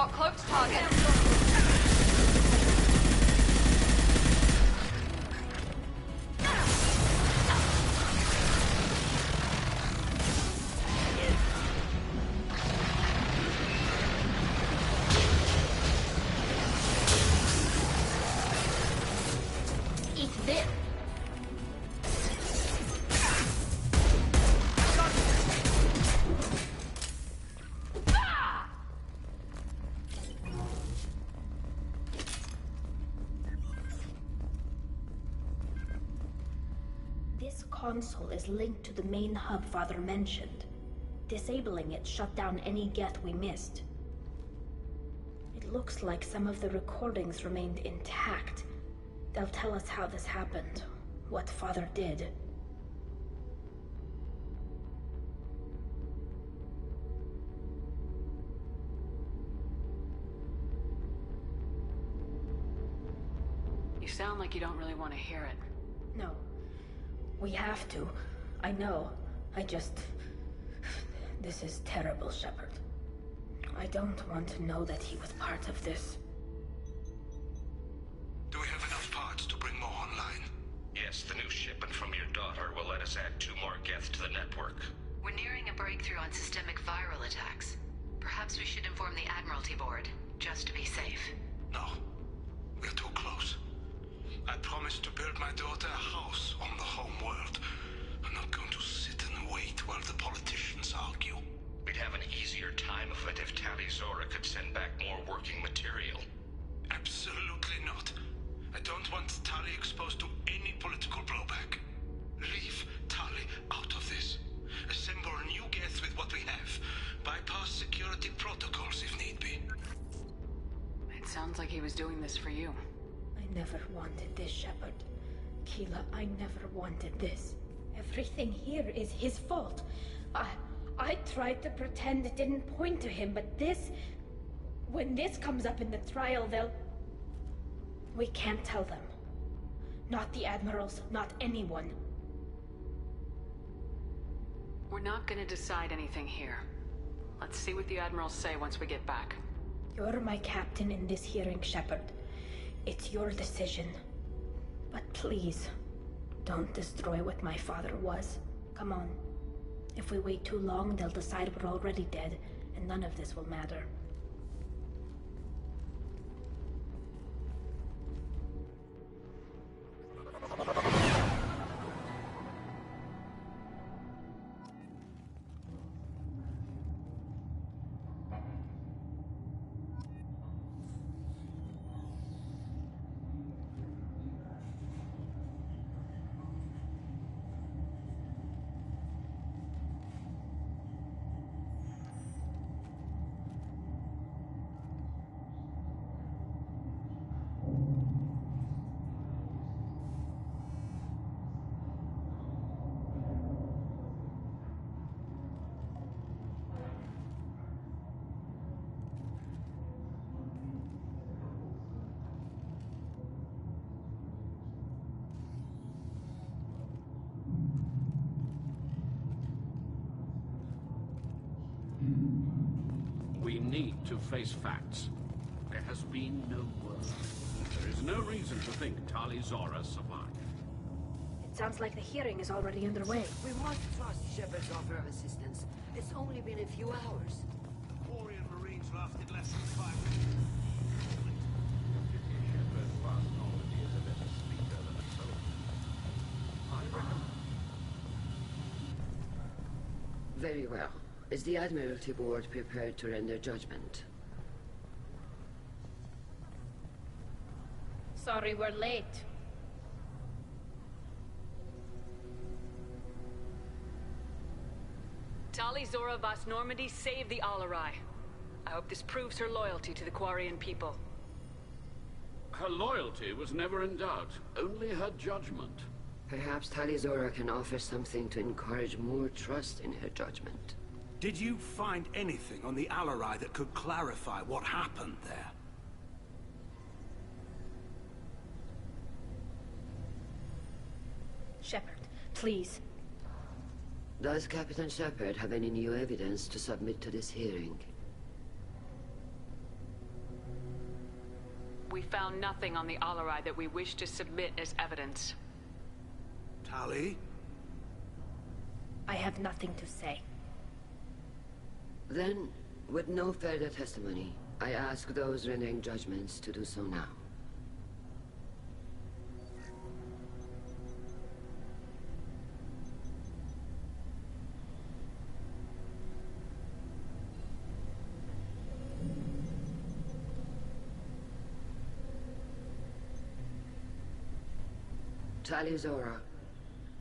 got cloaked targets. Eat this. This console is linked to the main hub Father mentioned. Disabling it shut down any Geth we missed. It looks like some of the recordings remained intact. They'll tell us how this happened, what Father did. You sound like you don't really want to hear it. No. We have to. I know. I just... This is terrible, Shepard. I don't want to know that he was part of this. Do we have enough parts to bring more online? Yes, the new shipment from your daughter will let us add 2 more Geth to the network. We're nearing a breakthrough on systemic viral attacks. Perhaps we should inform the Admiralty Board, just to be safe. No, we're too close. I promised to build my daughter a house on the home world. I'm not going to sit and wait while the politicians argue. We'd have an easier time of it if Tali Zora could send back more working material. Absolutely not. I don't want Tali exposed to any political blowback. Leave Tali out of this. Assemble new Geth with what we have. Bypass security protocols if need be. It sounds like he was doing this for you. I never wanted this, Shepard. Keela, I never wanted this. Everything here is his fault. I tried to pretend it didn't point to him, but this... When this comes up in the trial, they'll... We can't tell them. Not the Admirals, not anyone. We're not gonna decide anything here. Let's see what the Admirals say once we get back. You're my captain in this hearing, Shepard. It's your decision. But please, don't destroy what my father was. Come on. If we wait too long, they'll decide we're already dead, and none of this will matter. We need to face facts. There has been no word. There is no reason to think Tali Zora survived. It sounds like the hearing is already underway. We must trust Shepard's offer of assistance. It's only been a few hours. Quarian Marines lasted less than 5 minutes. Very well. Is the Admiralty Board prepared to render judgment? Sorry we're late. Tali Zora Vas Normandy saved the Alarai. I hope this proves her loyalty to the Quarian people. Her loyalty was never in doubt, only her judgment. Perhaps Tali Zora can offer something to encourage more trust in her judgment. Did you find anything on the Alarai that could clarify what happened there? Shepard, please. Does Captain Shepard have any new evidence to submit to this hearing? We found nothing on the Alarai that we wish to submit as evidence. Tali? I have nothing to say. Then, with no further testimony, I ask those rendering judgments to do so now. Tali Zora,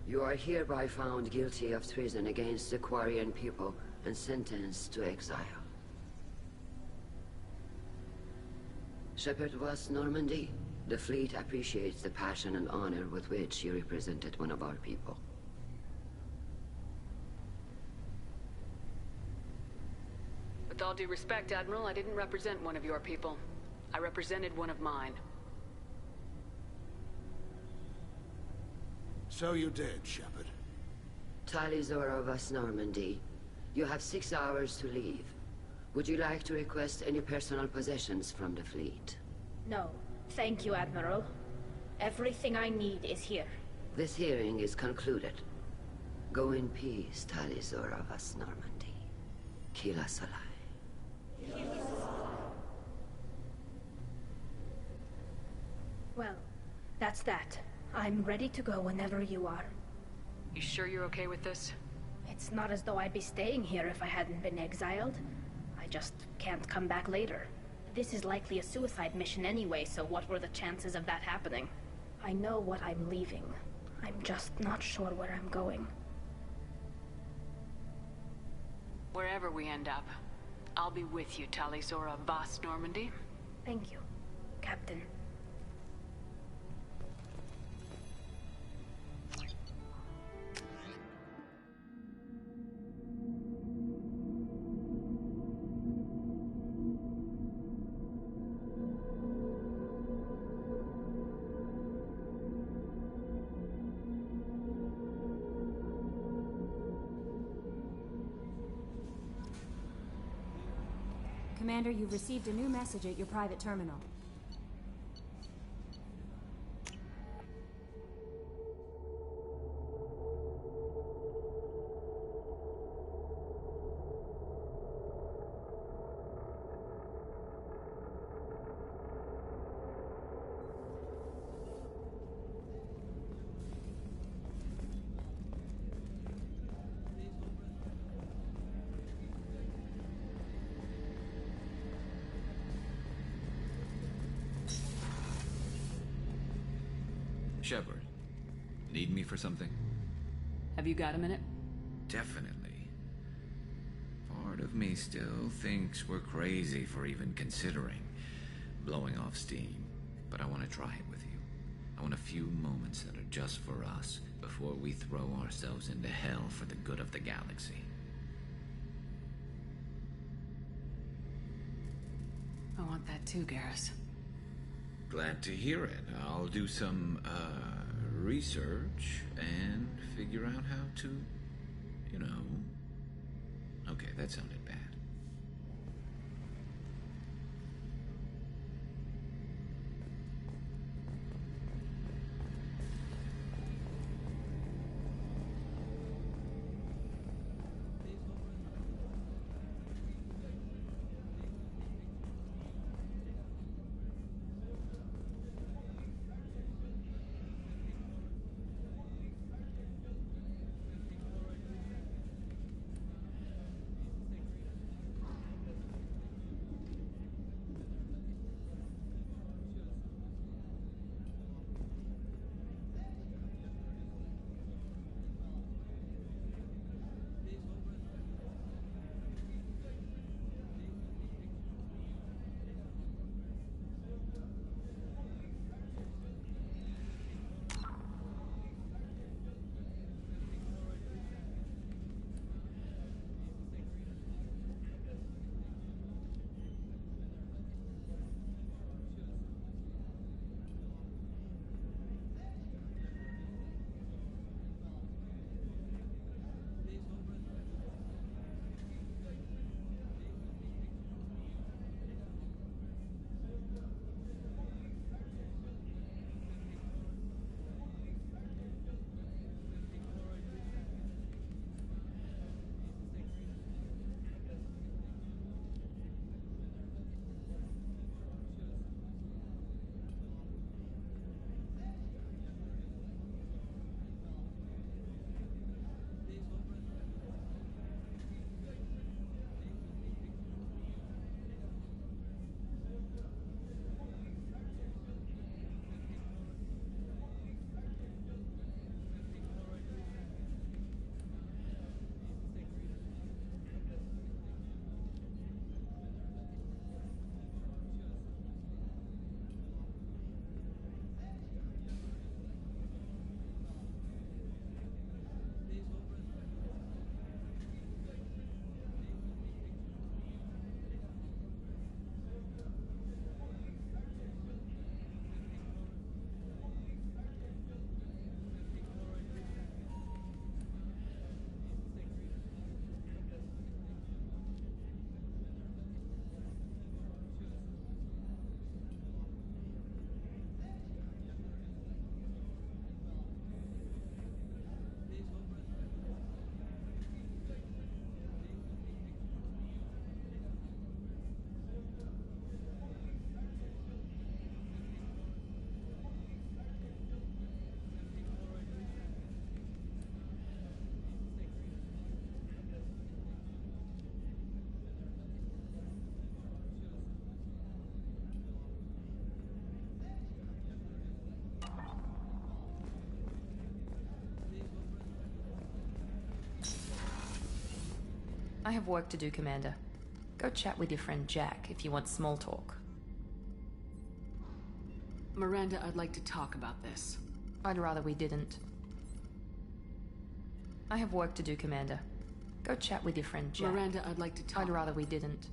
you are hereby found guilty of treason against the Quarian people and sentenced to exile. Shepherd West Normandy, the fleet appreciates the passion and honor with which you represented one of our people. With all due respect, Admiral, I didn't represent one of your people. I represented one of mine. So you did, Shepard. Tali Zora West Normandy, you have 6 hours to leave. Would you like to request any personal possessions from the fleet? No, thank you, Admiral. Everything I need is here. This hearing is concluded. Go in peace, Tali Zora West Normandy. Kila Salai. Well, that's that. I'm ready to go whenever you are. You sure you're okay with this? It's not as though I'd be staying here if I hadn't been exiled. I just can't come back later. This is likely a suicide mission anyway, so what were the chances of that happening? I know what I'm leaving. I'm just not sure where I'm going. Wherever we end up, I'll be with you, Tali Zora Vast Normandy. Thank you, Captain. Commander, you've received a new message at your private terminal. Shepard, need me for something? Have you got a minute? Definitely. Part of me still thinks we're crazy for even considering blowing off steam, but I want to try it with you. I want a few moments that are just for us before we throw ourselves into hell for the good of the galaxy. I want that too, Garrus. Glad to hear it. I'll do some, research and figure out how to, you know... Okay, that sounded bad. I have work to do, Commander. Go chat with your friend Jack if you want small talk. Miranda, I'd like to talk about this. I'd rather we didn't. I have work to do, Commander. Go chat with your friend Jack. Miranda, I'd like to talk. I'd rather we didn't.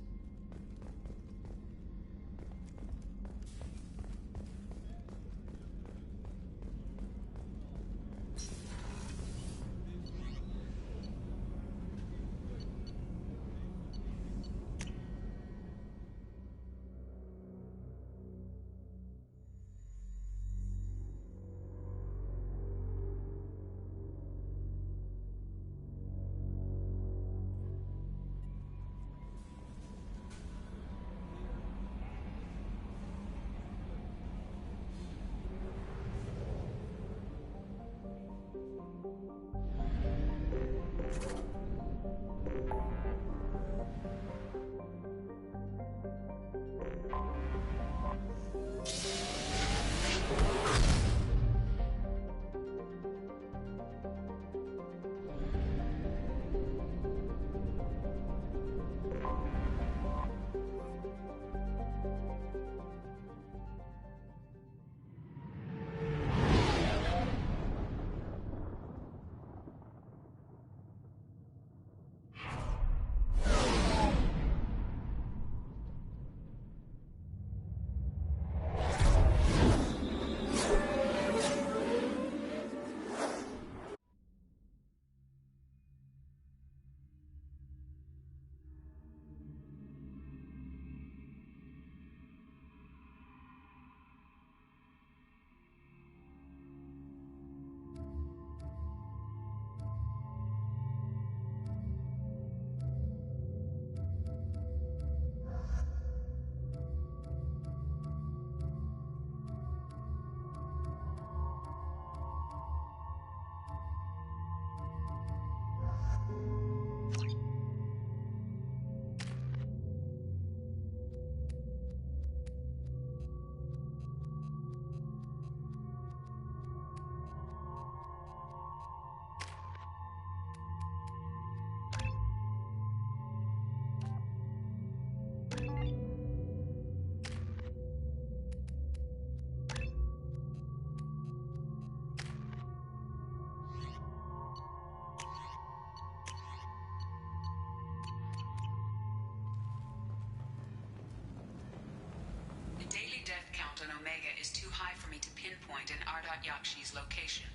Is too high for me to pinpoint an Ardat Yakshi's location.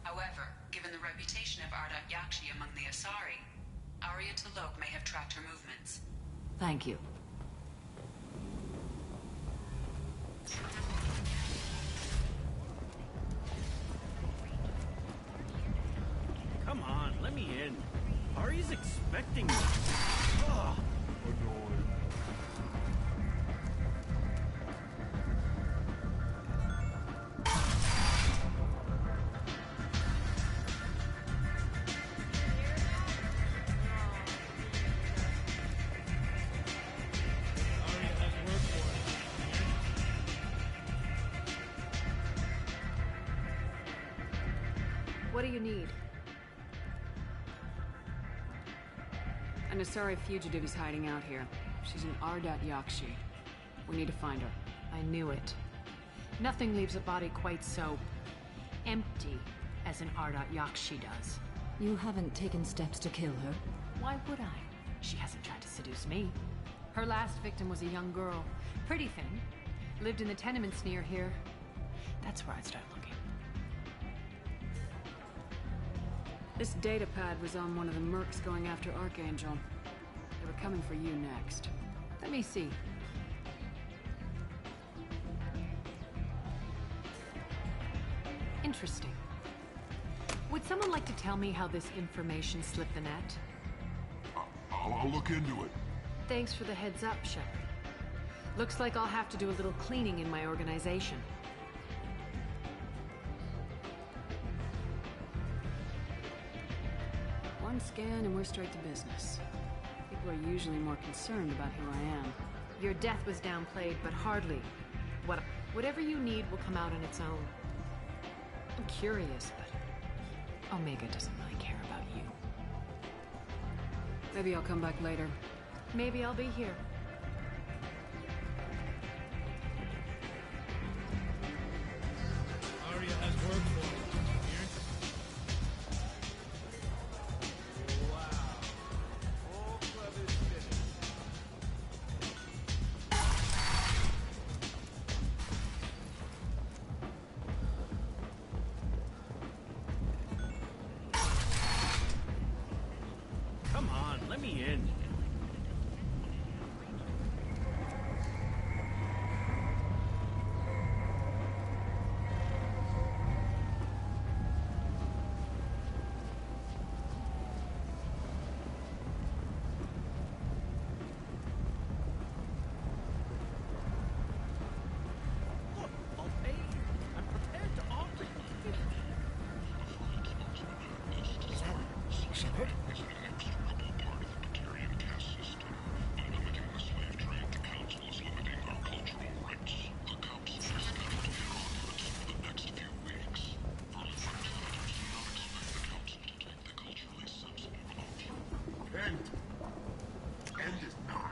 However, given the reputation of Ardat Yakshi among the Asari, Arya T'Loak may have tracked her movements. Thank you. Come on, let me in. Arya's expecting me. Ugh. What do you need? An Asari fugitive is hiding out here. She's an Ardat Yakshi. We need to find her. I knew it. Nothing leaves a body quite so empty as an Ardat Yakshi does. You haven't taken steps to kill her? Why would I? She hasn't tried to seduce me. Her last victim was a young girl. Pretty thing. Lived in the tenements near here. That's where I'd start looking. This data pad was on one of the mercs going after Archangel. They were coming for you next. Let me see. Interesting. Would someone like to tell me how this information slipped the net? I'll look into it. Thanks for the heads up, Shepard. Looks like I'll have to do a little cleaning in my organization. One scan and we're straight to business. People are usually more concerned about who I am. Your death was downplayed, but hardly. Whatever you need will come out on its own. I'm curious, but Omega doesn't really care about you. Maybe I'll come back later. Maybe I'll be here. Arya has work for you. Come on, let me in. Look, I'll pay you. I'm prepared to offer you. Is that Shepard? End is not.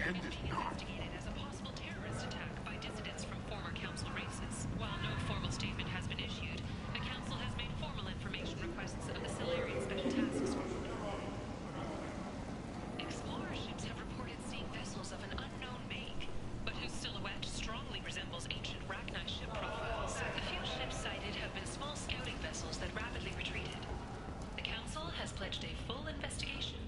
End is not. As a possible terrorist attack by dissidents from former council races. While no formal statement has been issued, the council has made formal information requests of the Solarian Special Task Force. Explorer ships have reported seeing vessels of an unknown make, but whose silhouette strongly resembles ancient Rachni ship profiles. The few ships sighted have been small scouting vessels that rapidly retreated. The council has pledged a full investigation.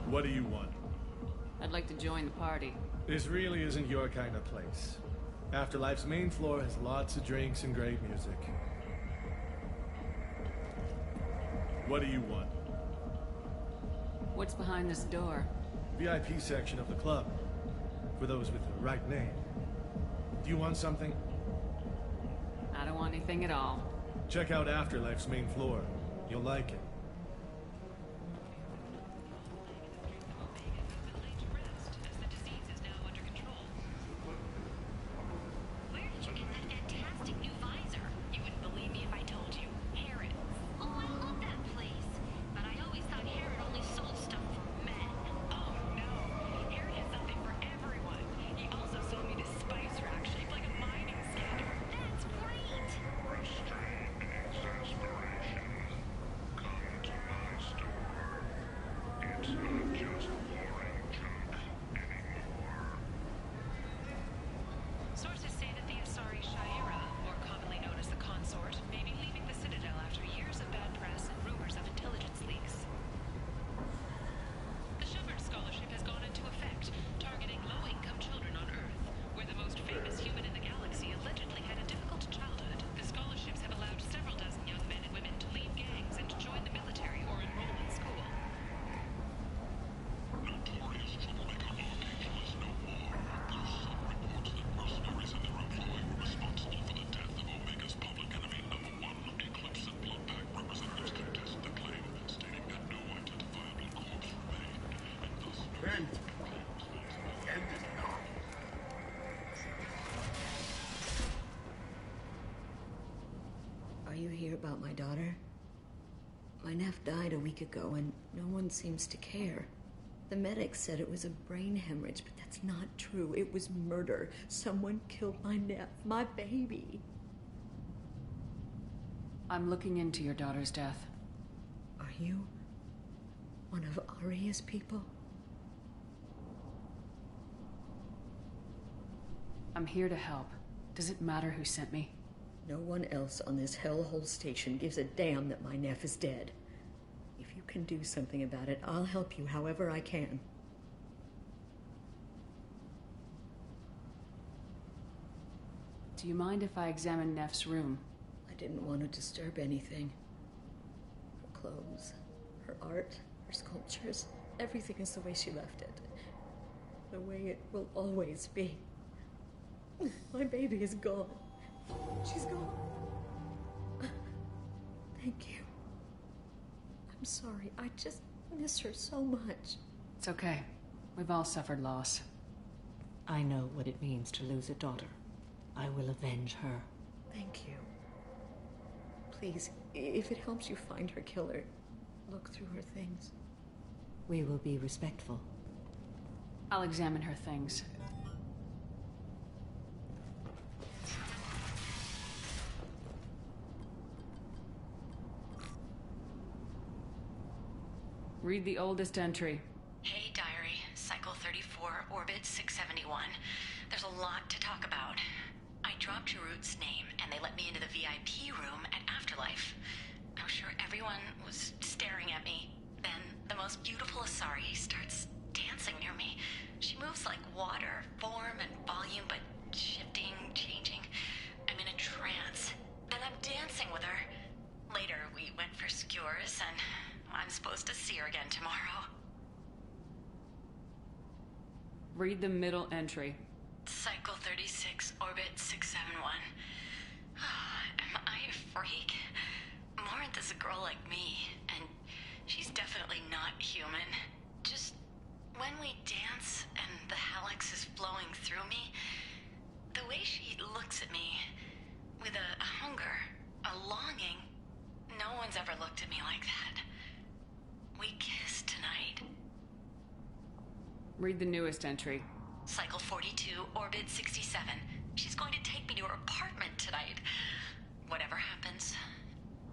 What do you want? I'd like to join the party. This really isn't your kind of place. Afterlife's main floor has lots of drinks and great music. What do you want? What's behind this door? VIP section of the club. For those with the right name. Do you want something? I don't want anything at all. Check out Afterlife's main floor. You'll like it. Sources say that the Asari Shaira, more commonly known as the Consort, may be leaving the Citadel after years of bad press and rumors of intelligence leaks. The Shepard Scholarship has gone into effect, targeting low-income children on Earth, where the most famous human in the galaxy allegedly had a difficult childhood. The scholarships have allowed several dozen young men and women to leave gangs and to join the military or enroll in school. Notorious troublemaker Archangel is no more. There's some reports that mercenaries and their employee were responsible for the death of Omega's public enemy #1. Eclipse and Bloodpack representatives contest the claim, stating that no identifiable corpse remained, and thus End is not. Are you here about my daughter? My nephew died a week ago, and no one seems to care. The medics said it was a brain hemorrhage, but that's not true. It was murder. Someone killed my nephew, my baby. I'm looking into your daughter's death. Are you one of Arya's people? I'm here to help. Does it matter who sent me? No one else on this hellhole station gives a damn that my nephew is dead. If you can do something about it, I'll help you however I can. Do you mind if I examine Neff's room? I didn't want to disturb anything. Her clothes, her art, her sculptures, everything is the way she left it. The way it will always be. My baby is gone. She's gone. Thank you. I'm sorry. I just miss her so much. It's okay. We've all suffered loss. I know what it means to lose a daughter. I will avenge her. Thank you. Please, if it helps you find her killer, look through her things. We will be respectful. I'll examine her things. Read the oldest entry. Hey, Diary. Cycle 34, Orbit 671. There's a lot to talk about. I dropped Jarut's name, and they let me into the VIP room at Afterlife. I was sure everyone was staring at me. Then the most beautiful Asari starts dancing near me. She moves like water, form and volume, but shifting, changing. I'm in a trance. Then I'm dancing with her. Later, we went for skewers, and I'm supposed to see her again tomorrow. Read the middle entry. Cycle 36, Orbit 671. Am I a freak? Morinth is a girl like me, and she's definitely not human. Just when we dance and the hallex is flowing through me, the way she looks at me with a hunger, a longing, no one's ever looked at me like that. We kissed tonight. Read the newest entry. Cycle 42, Orbit 67. She's going to take me to her apartment tonight. Whatever happens,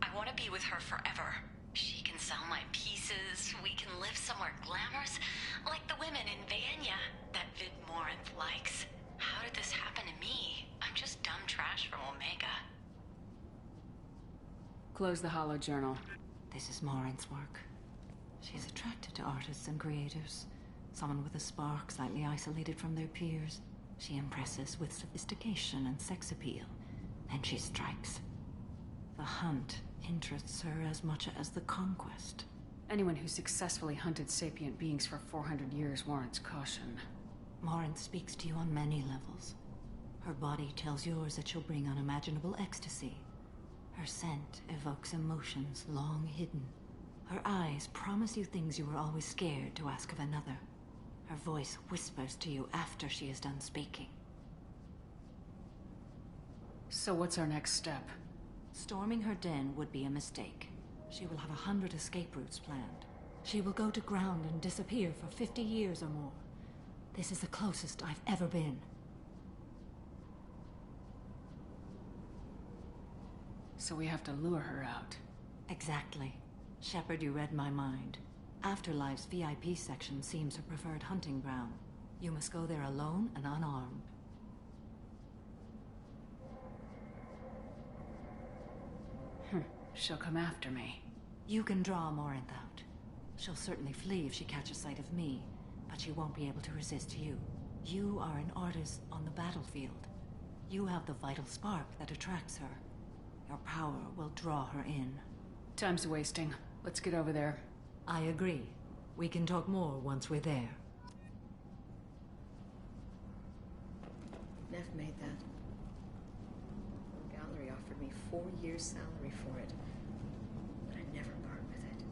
I want to be with her forever. She can sell my pieces. We can live somewhere glamorous, like the women in Vanya that Vid Morinth likes. How did this happen to me? I'm just dumb trash from Omega. Close the hollow journal. This is Morinth's work. She's attracted to artists and creators. Someone with a spark, slightly isolated from their peers. She impresses with sophistication and sex appeal. Then she strikes. The hunt interests her as much as the conquest. Anyone who successfully hunted sapient beings for 400 years warrants caution. Morinth speaks to you on many levels. Her body tells yours that she'll bring unimaginable ecstasy. Her scent evokes emotions long hidden. Her eyes promise you things you were always scared to ask of another. Her voice whispers to you after she is done speaking. So what's our next step? Storming her den would be a mistake. She will have 100 escape routes planned. She will go to ground and disappear for 50 years or more. This is the closest I've ever been. So we have to lure her out. Exactly. Shepard, you read my mind. Afterlife's VIP section seems her preferred hunting ground. You must go there alone and unarmed. She'll come after me. You can draw Morinth out. She'll certainly flee if she catches sight of me, but she won't be able to resist you. You are an artist on the battlefield. You have the vital spark that attracts her. Your power will draw her in. Time's wasting. Let's get over there. I agree. We can talk more once we're there. Neff made that. The gallery offered me 4 years' salary for it, but I never part with it.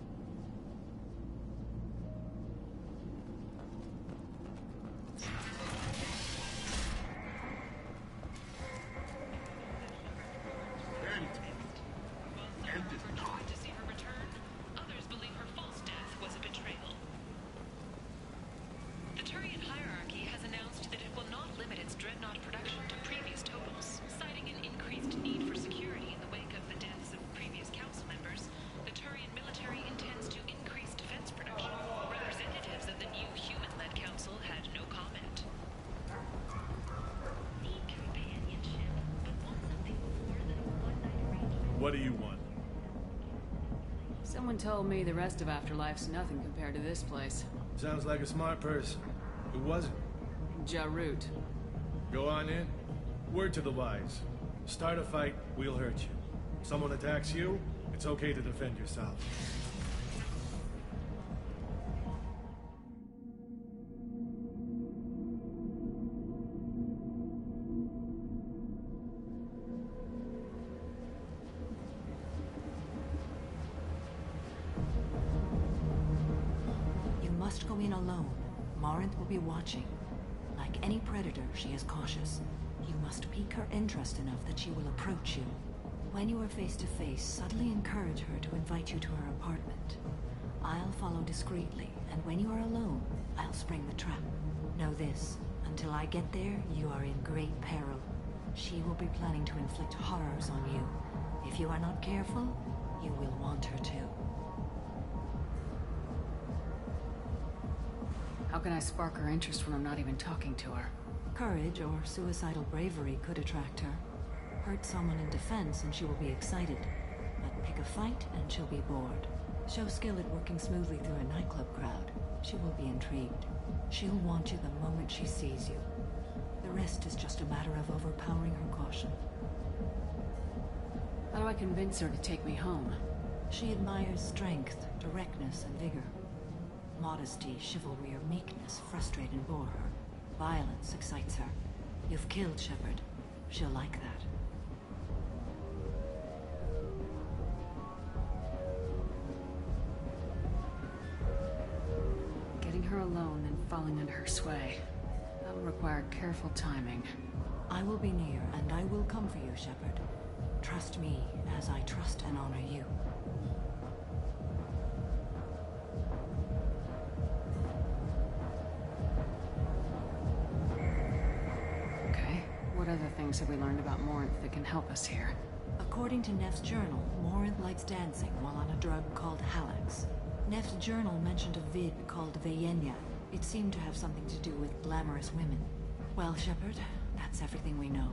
Dreadnought production to previous totals, citing an increased need for security in the wake of the deaths of previous What do you want? Someone told me the rest of Afterlife's nothing compared to this place. Sounds like a smart person. Who was it? Jarut. Go on in. Word to the wise. Start a fight, we'll hurt you. Someone attacks you, it's okay to defend yourself. You must go in alone. Morinth will be watching. Like any predator, she is cautious. You must pique her interest enough that she will approach you. When you are face to face, subtly encourage her to invite you to her apartment. I'll follow discreetly, and when you are alone, I'll spring the trap. Know this, until I get there, you are in great peril. She will be planning to inflict horrors on you. If you are not careful, you will want her to. How can I spark her interest when I'm not even talking to her? Courage or suicidal bravery could attract her. Hurt someone in defense and she will be excited. But pick a fight and she'll be bored. Show skill at working smoothly through a nightclub crowd. She will be intrigued. She'll want you the moment she sees you. The rest is just a matter of overpowering her caution. How do I convince her to take me home? She admires strength, directness, and vigor. Modesty, chivalry, or meekness frustrate and bore her. Violence excites her. You've killed Shepard. She'll like that. Getting her alone and falling under her sway. That will require careful timing. I will be near, and I will come for you, Shepard. Trust me, as I trust and honor you. Okay, what other things have we learned about Morinth that can help us here? According to Neff's journal, Morinth likes dancing while on a drug called Halax. Neff's journal mentioned a vid called Veyenya. It seemed to have something to do with glamorous women. Well, Shepard, that's everything we know.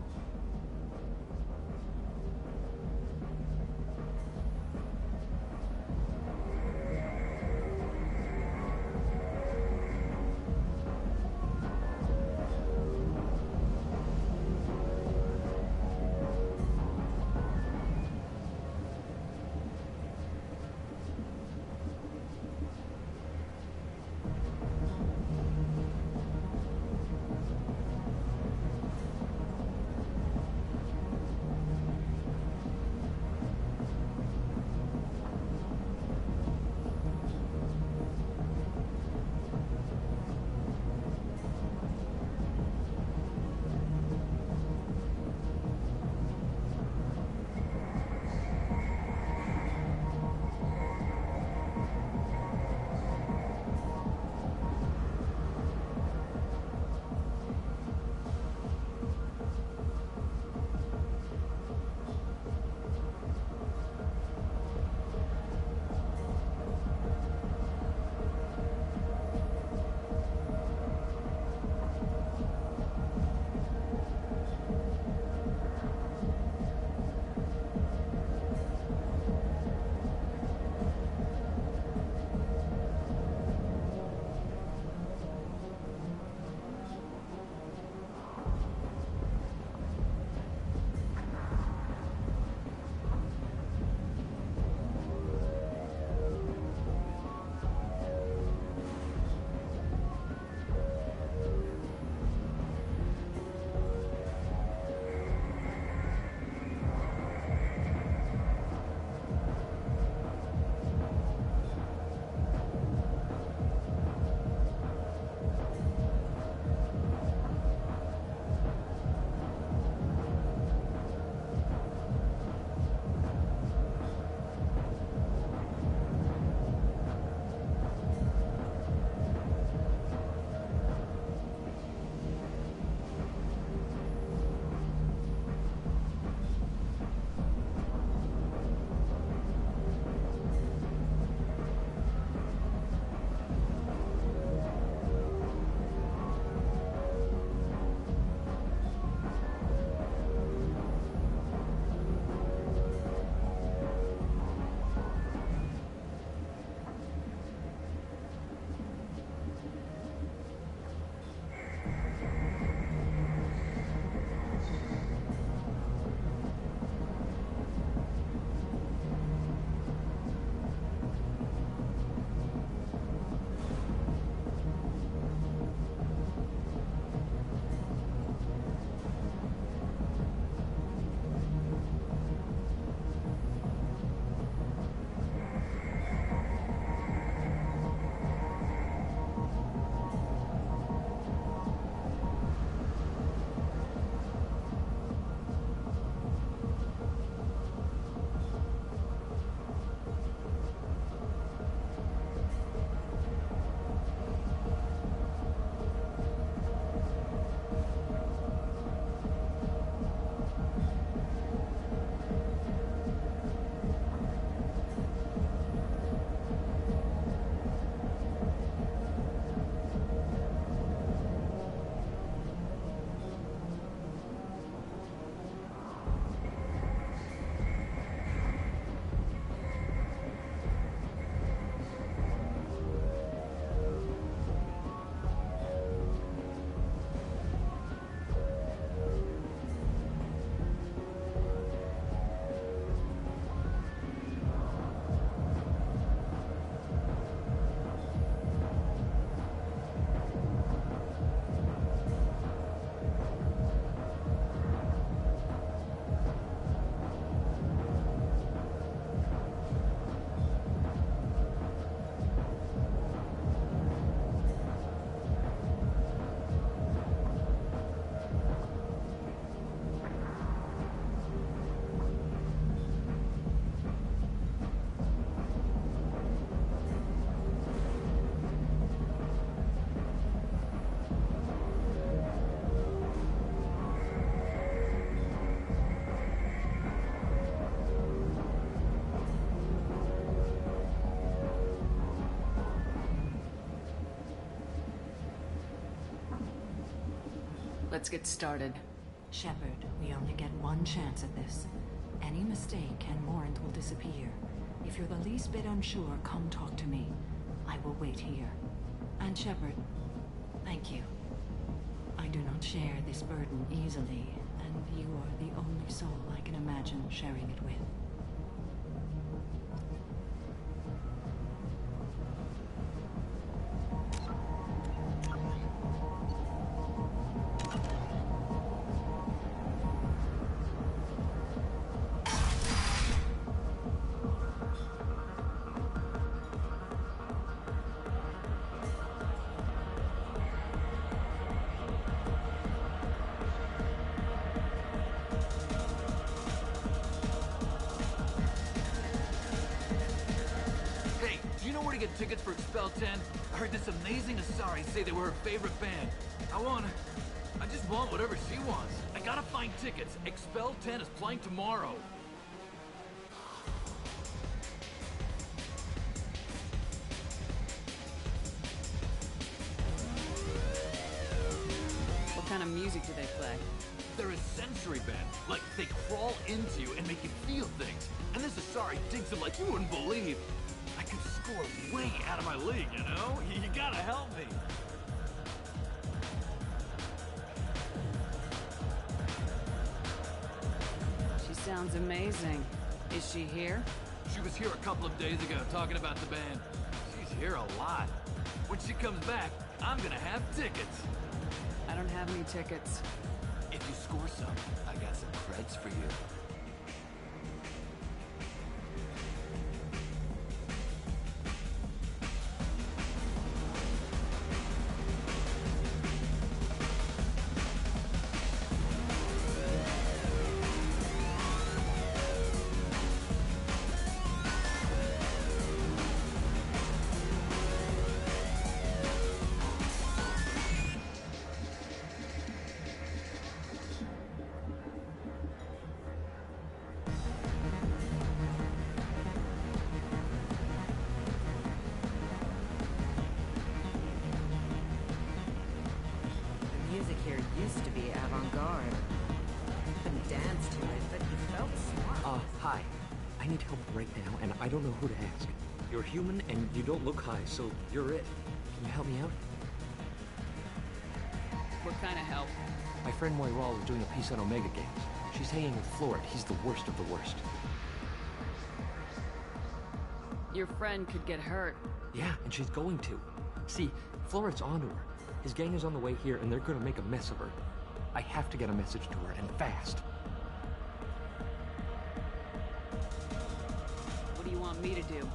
Let's get started. Shepard, we only get one chance at this. Any mistake and Morant will disappear. If you're the least bit unsure, come talk to me. I will wait here. And Shepard, thank you. I do not share this burden easily, and you are the only soul I can imagine sharing it with. Get tickets for Expel 10. I heard this amazing Asari say they were her favorite band. I just want whatever she wants. I gotta find tickets. Expel 10 is playing tomorrow. What kind of music do they play? They're a sensory band. Like, they crawl into you and make you feel things. And this Asari digs them like you wouldn't believe. I could score way out of my league, you know? You gotta help me. She sounds amazing. Is she here? She was here a couple of days ago talking about the band. She's here a lot. When she comes back, I'm gonna have tickets. I don't have any tickets. If you score some, I got some creds for you. Hi. I need help right now, and I don't know who to ask. You're human, and you don't look high, so you're it. Can you help me out? What kind of help? My friend Moiral is doing a piece on Omega Games. She's hanging with Floret. He's the worst of the worst. Your friend could get hurt. Yeah, and she's going to. See, Floret's onto her. His gang is on the way here, and they're gonna make a mess of her. I have to get a message to her, and fast. What do you want me to do?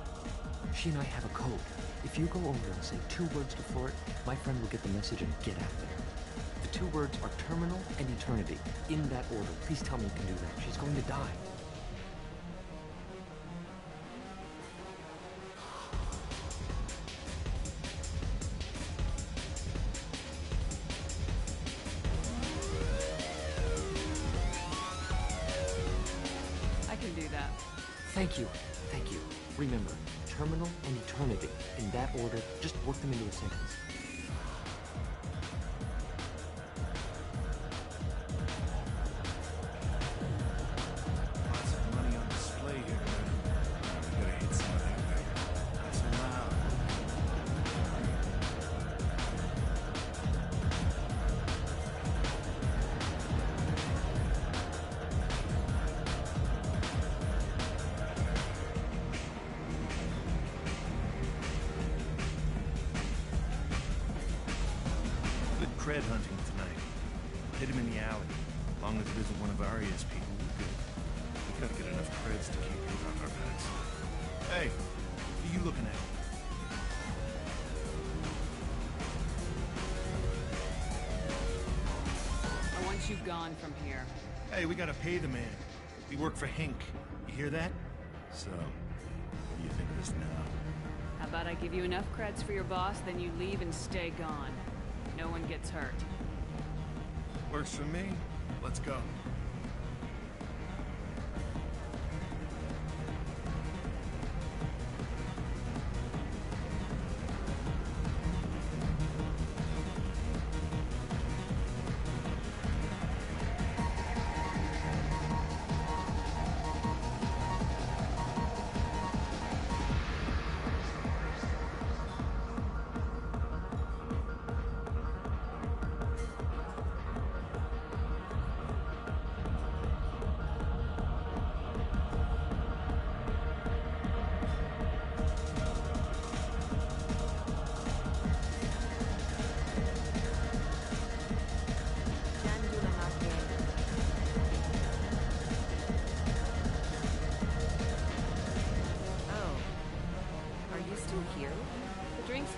She and I have a code. If you go over and say 2 words to Floret, my friend will get the message and get out of there. The 2 words are terminal and eternity. In that order. Please tell me you can do that. She's going to die. I can do that. Thank you. Thank you. Remember, terminal and eternity. In that order, just work them into a sentence. Lots of money on display here. We gotta hit some of that thing. Nice and loud. Good cred hunting tonight. Hit him in the alley. As long as it isn't one of Arya's people, we're good. We gotta get enough creds to keep it on our backs. Hey, what are you looking at? I want you gone from here. Hey, we gotta pay the man. We work for Hink. You hear that? So, what do you think of this now? How about I give you enough creds for your boss, then you leave and stay gone. No one gets hurt. Works for me. Let's go.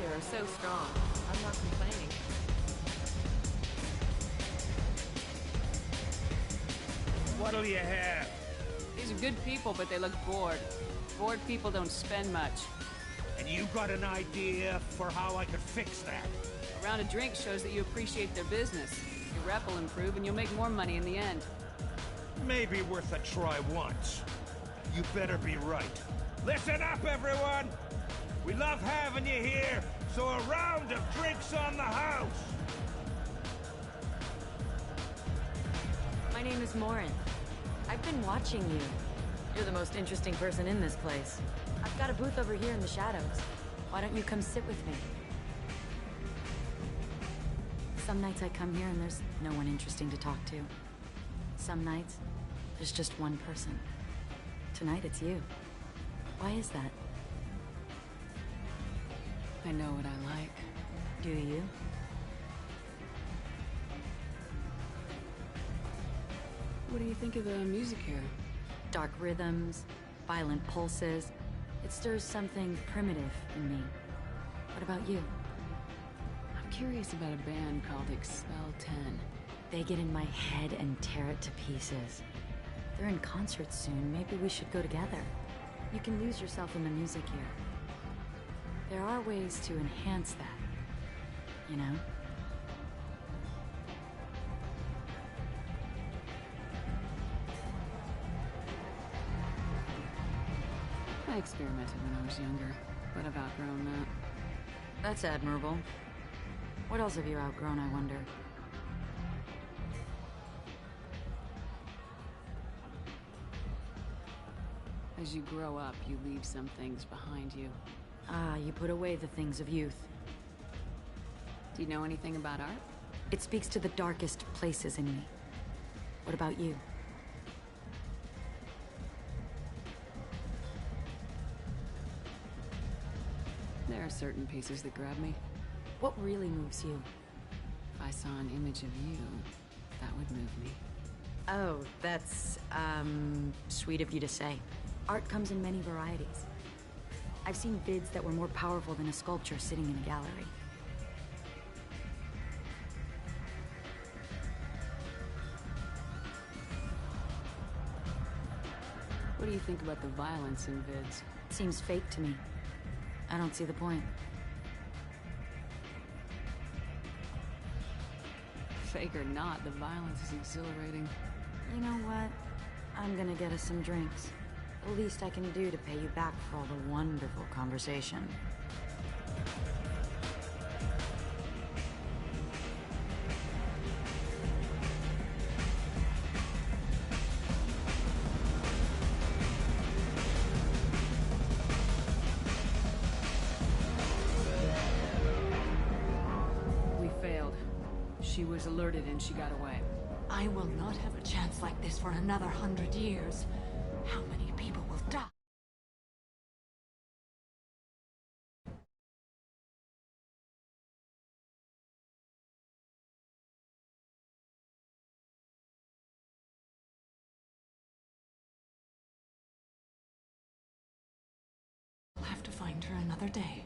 here are so strong. I'm not complaining. What'll you have? These are good people, but they look bored. Bored people don't spend much. And you got an idea for how I could fix that? A round of drinks shows that you appreciate their business. Your rep will improve and you'll make more money in the end. Maybe worth a try once. You better be right. Listen up, everyone! We love having you here, so a round of drinks on the house! My name is Morin. I've been watching you. You're the most interesting person in this place. I've got a booth over here in the shadows. Why don't you come sit with me? Some nights I come here and there's no one interesting to talk to. Some nights, there's just one person. Tonight it's you. Why is that? I know what I like. Do you? What do you think of the music here? Dark rhythms, violent pulses. It stirs something primitive in me. What about you? I'm curious about a band called Expel 10. They get in my head and tear it to pieces. They're in concert soon. Maybe we should go together. You can lose yourself in the music here. There are ways to enhance that, you know? I experimented when I was younger, but I've outgrown that. That's admirable. What else have you outgrown, I wonder? As you grow up, you leave some things behind you. Ah, you put away the things of youth. Do you know anything about art? It speaks to the darkest places in me. What about you? There are certain pieces that grab me. What really moves you? If I saw an image of you, that would move me. Oh, that's, sweet of you to say. Art comes in many varieties. I've seen vids that were more powerful than a sculpture sitting in a gallery. What do you think about the violence in vids? Seems fake to me. I don't see the point. Fake or not, the violence is exhilarating. You know what? I'm gonna get us some drinks. The least I can do to pay you back for all the wonderful conversation. We failed. She was alerted and she got away. I will not have a chance like this for another 100 years. How many people will die? I'll have to find her another day.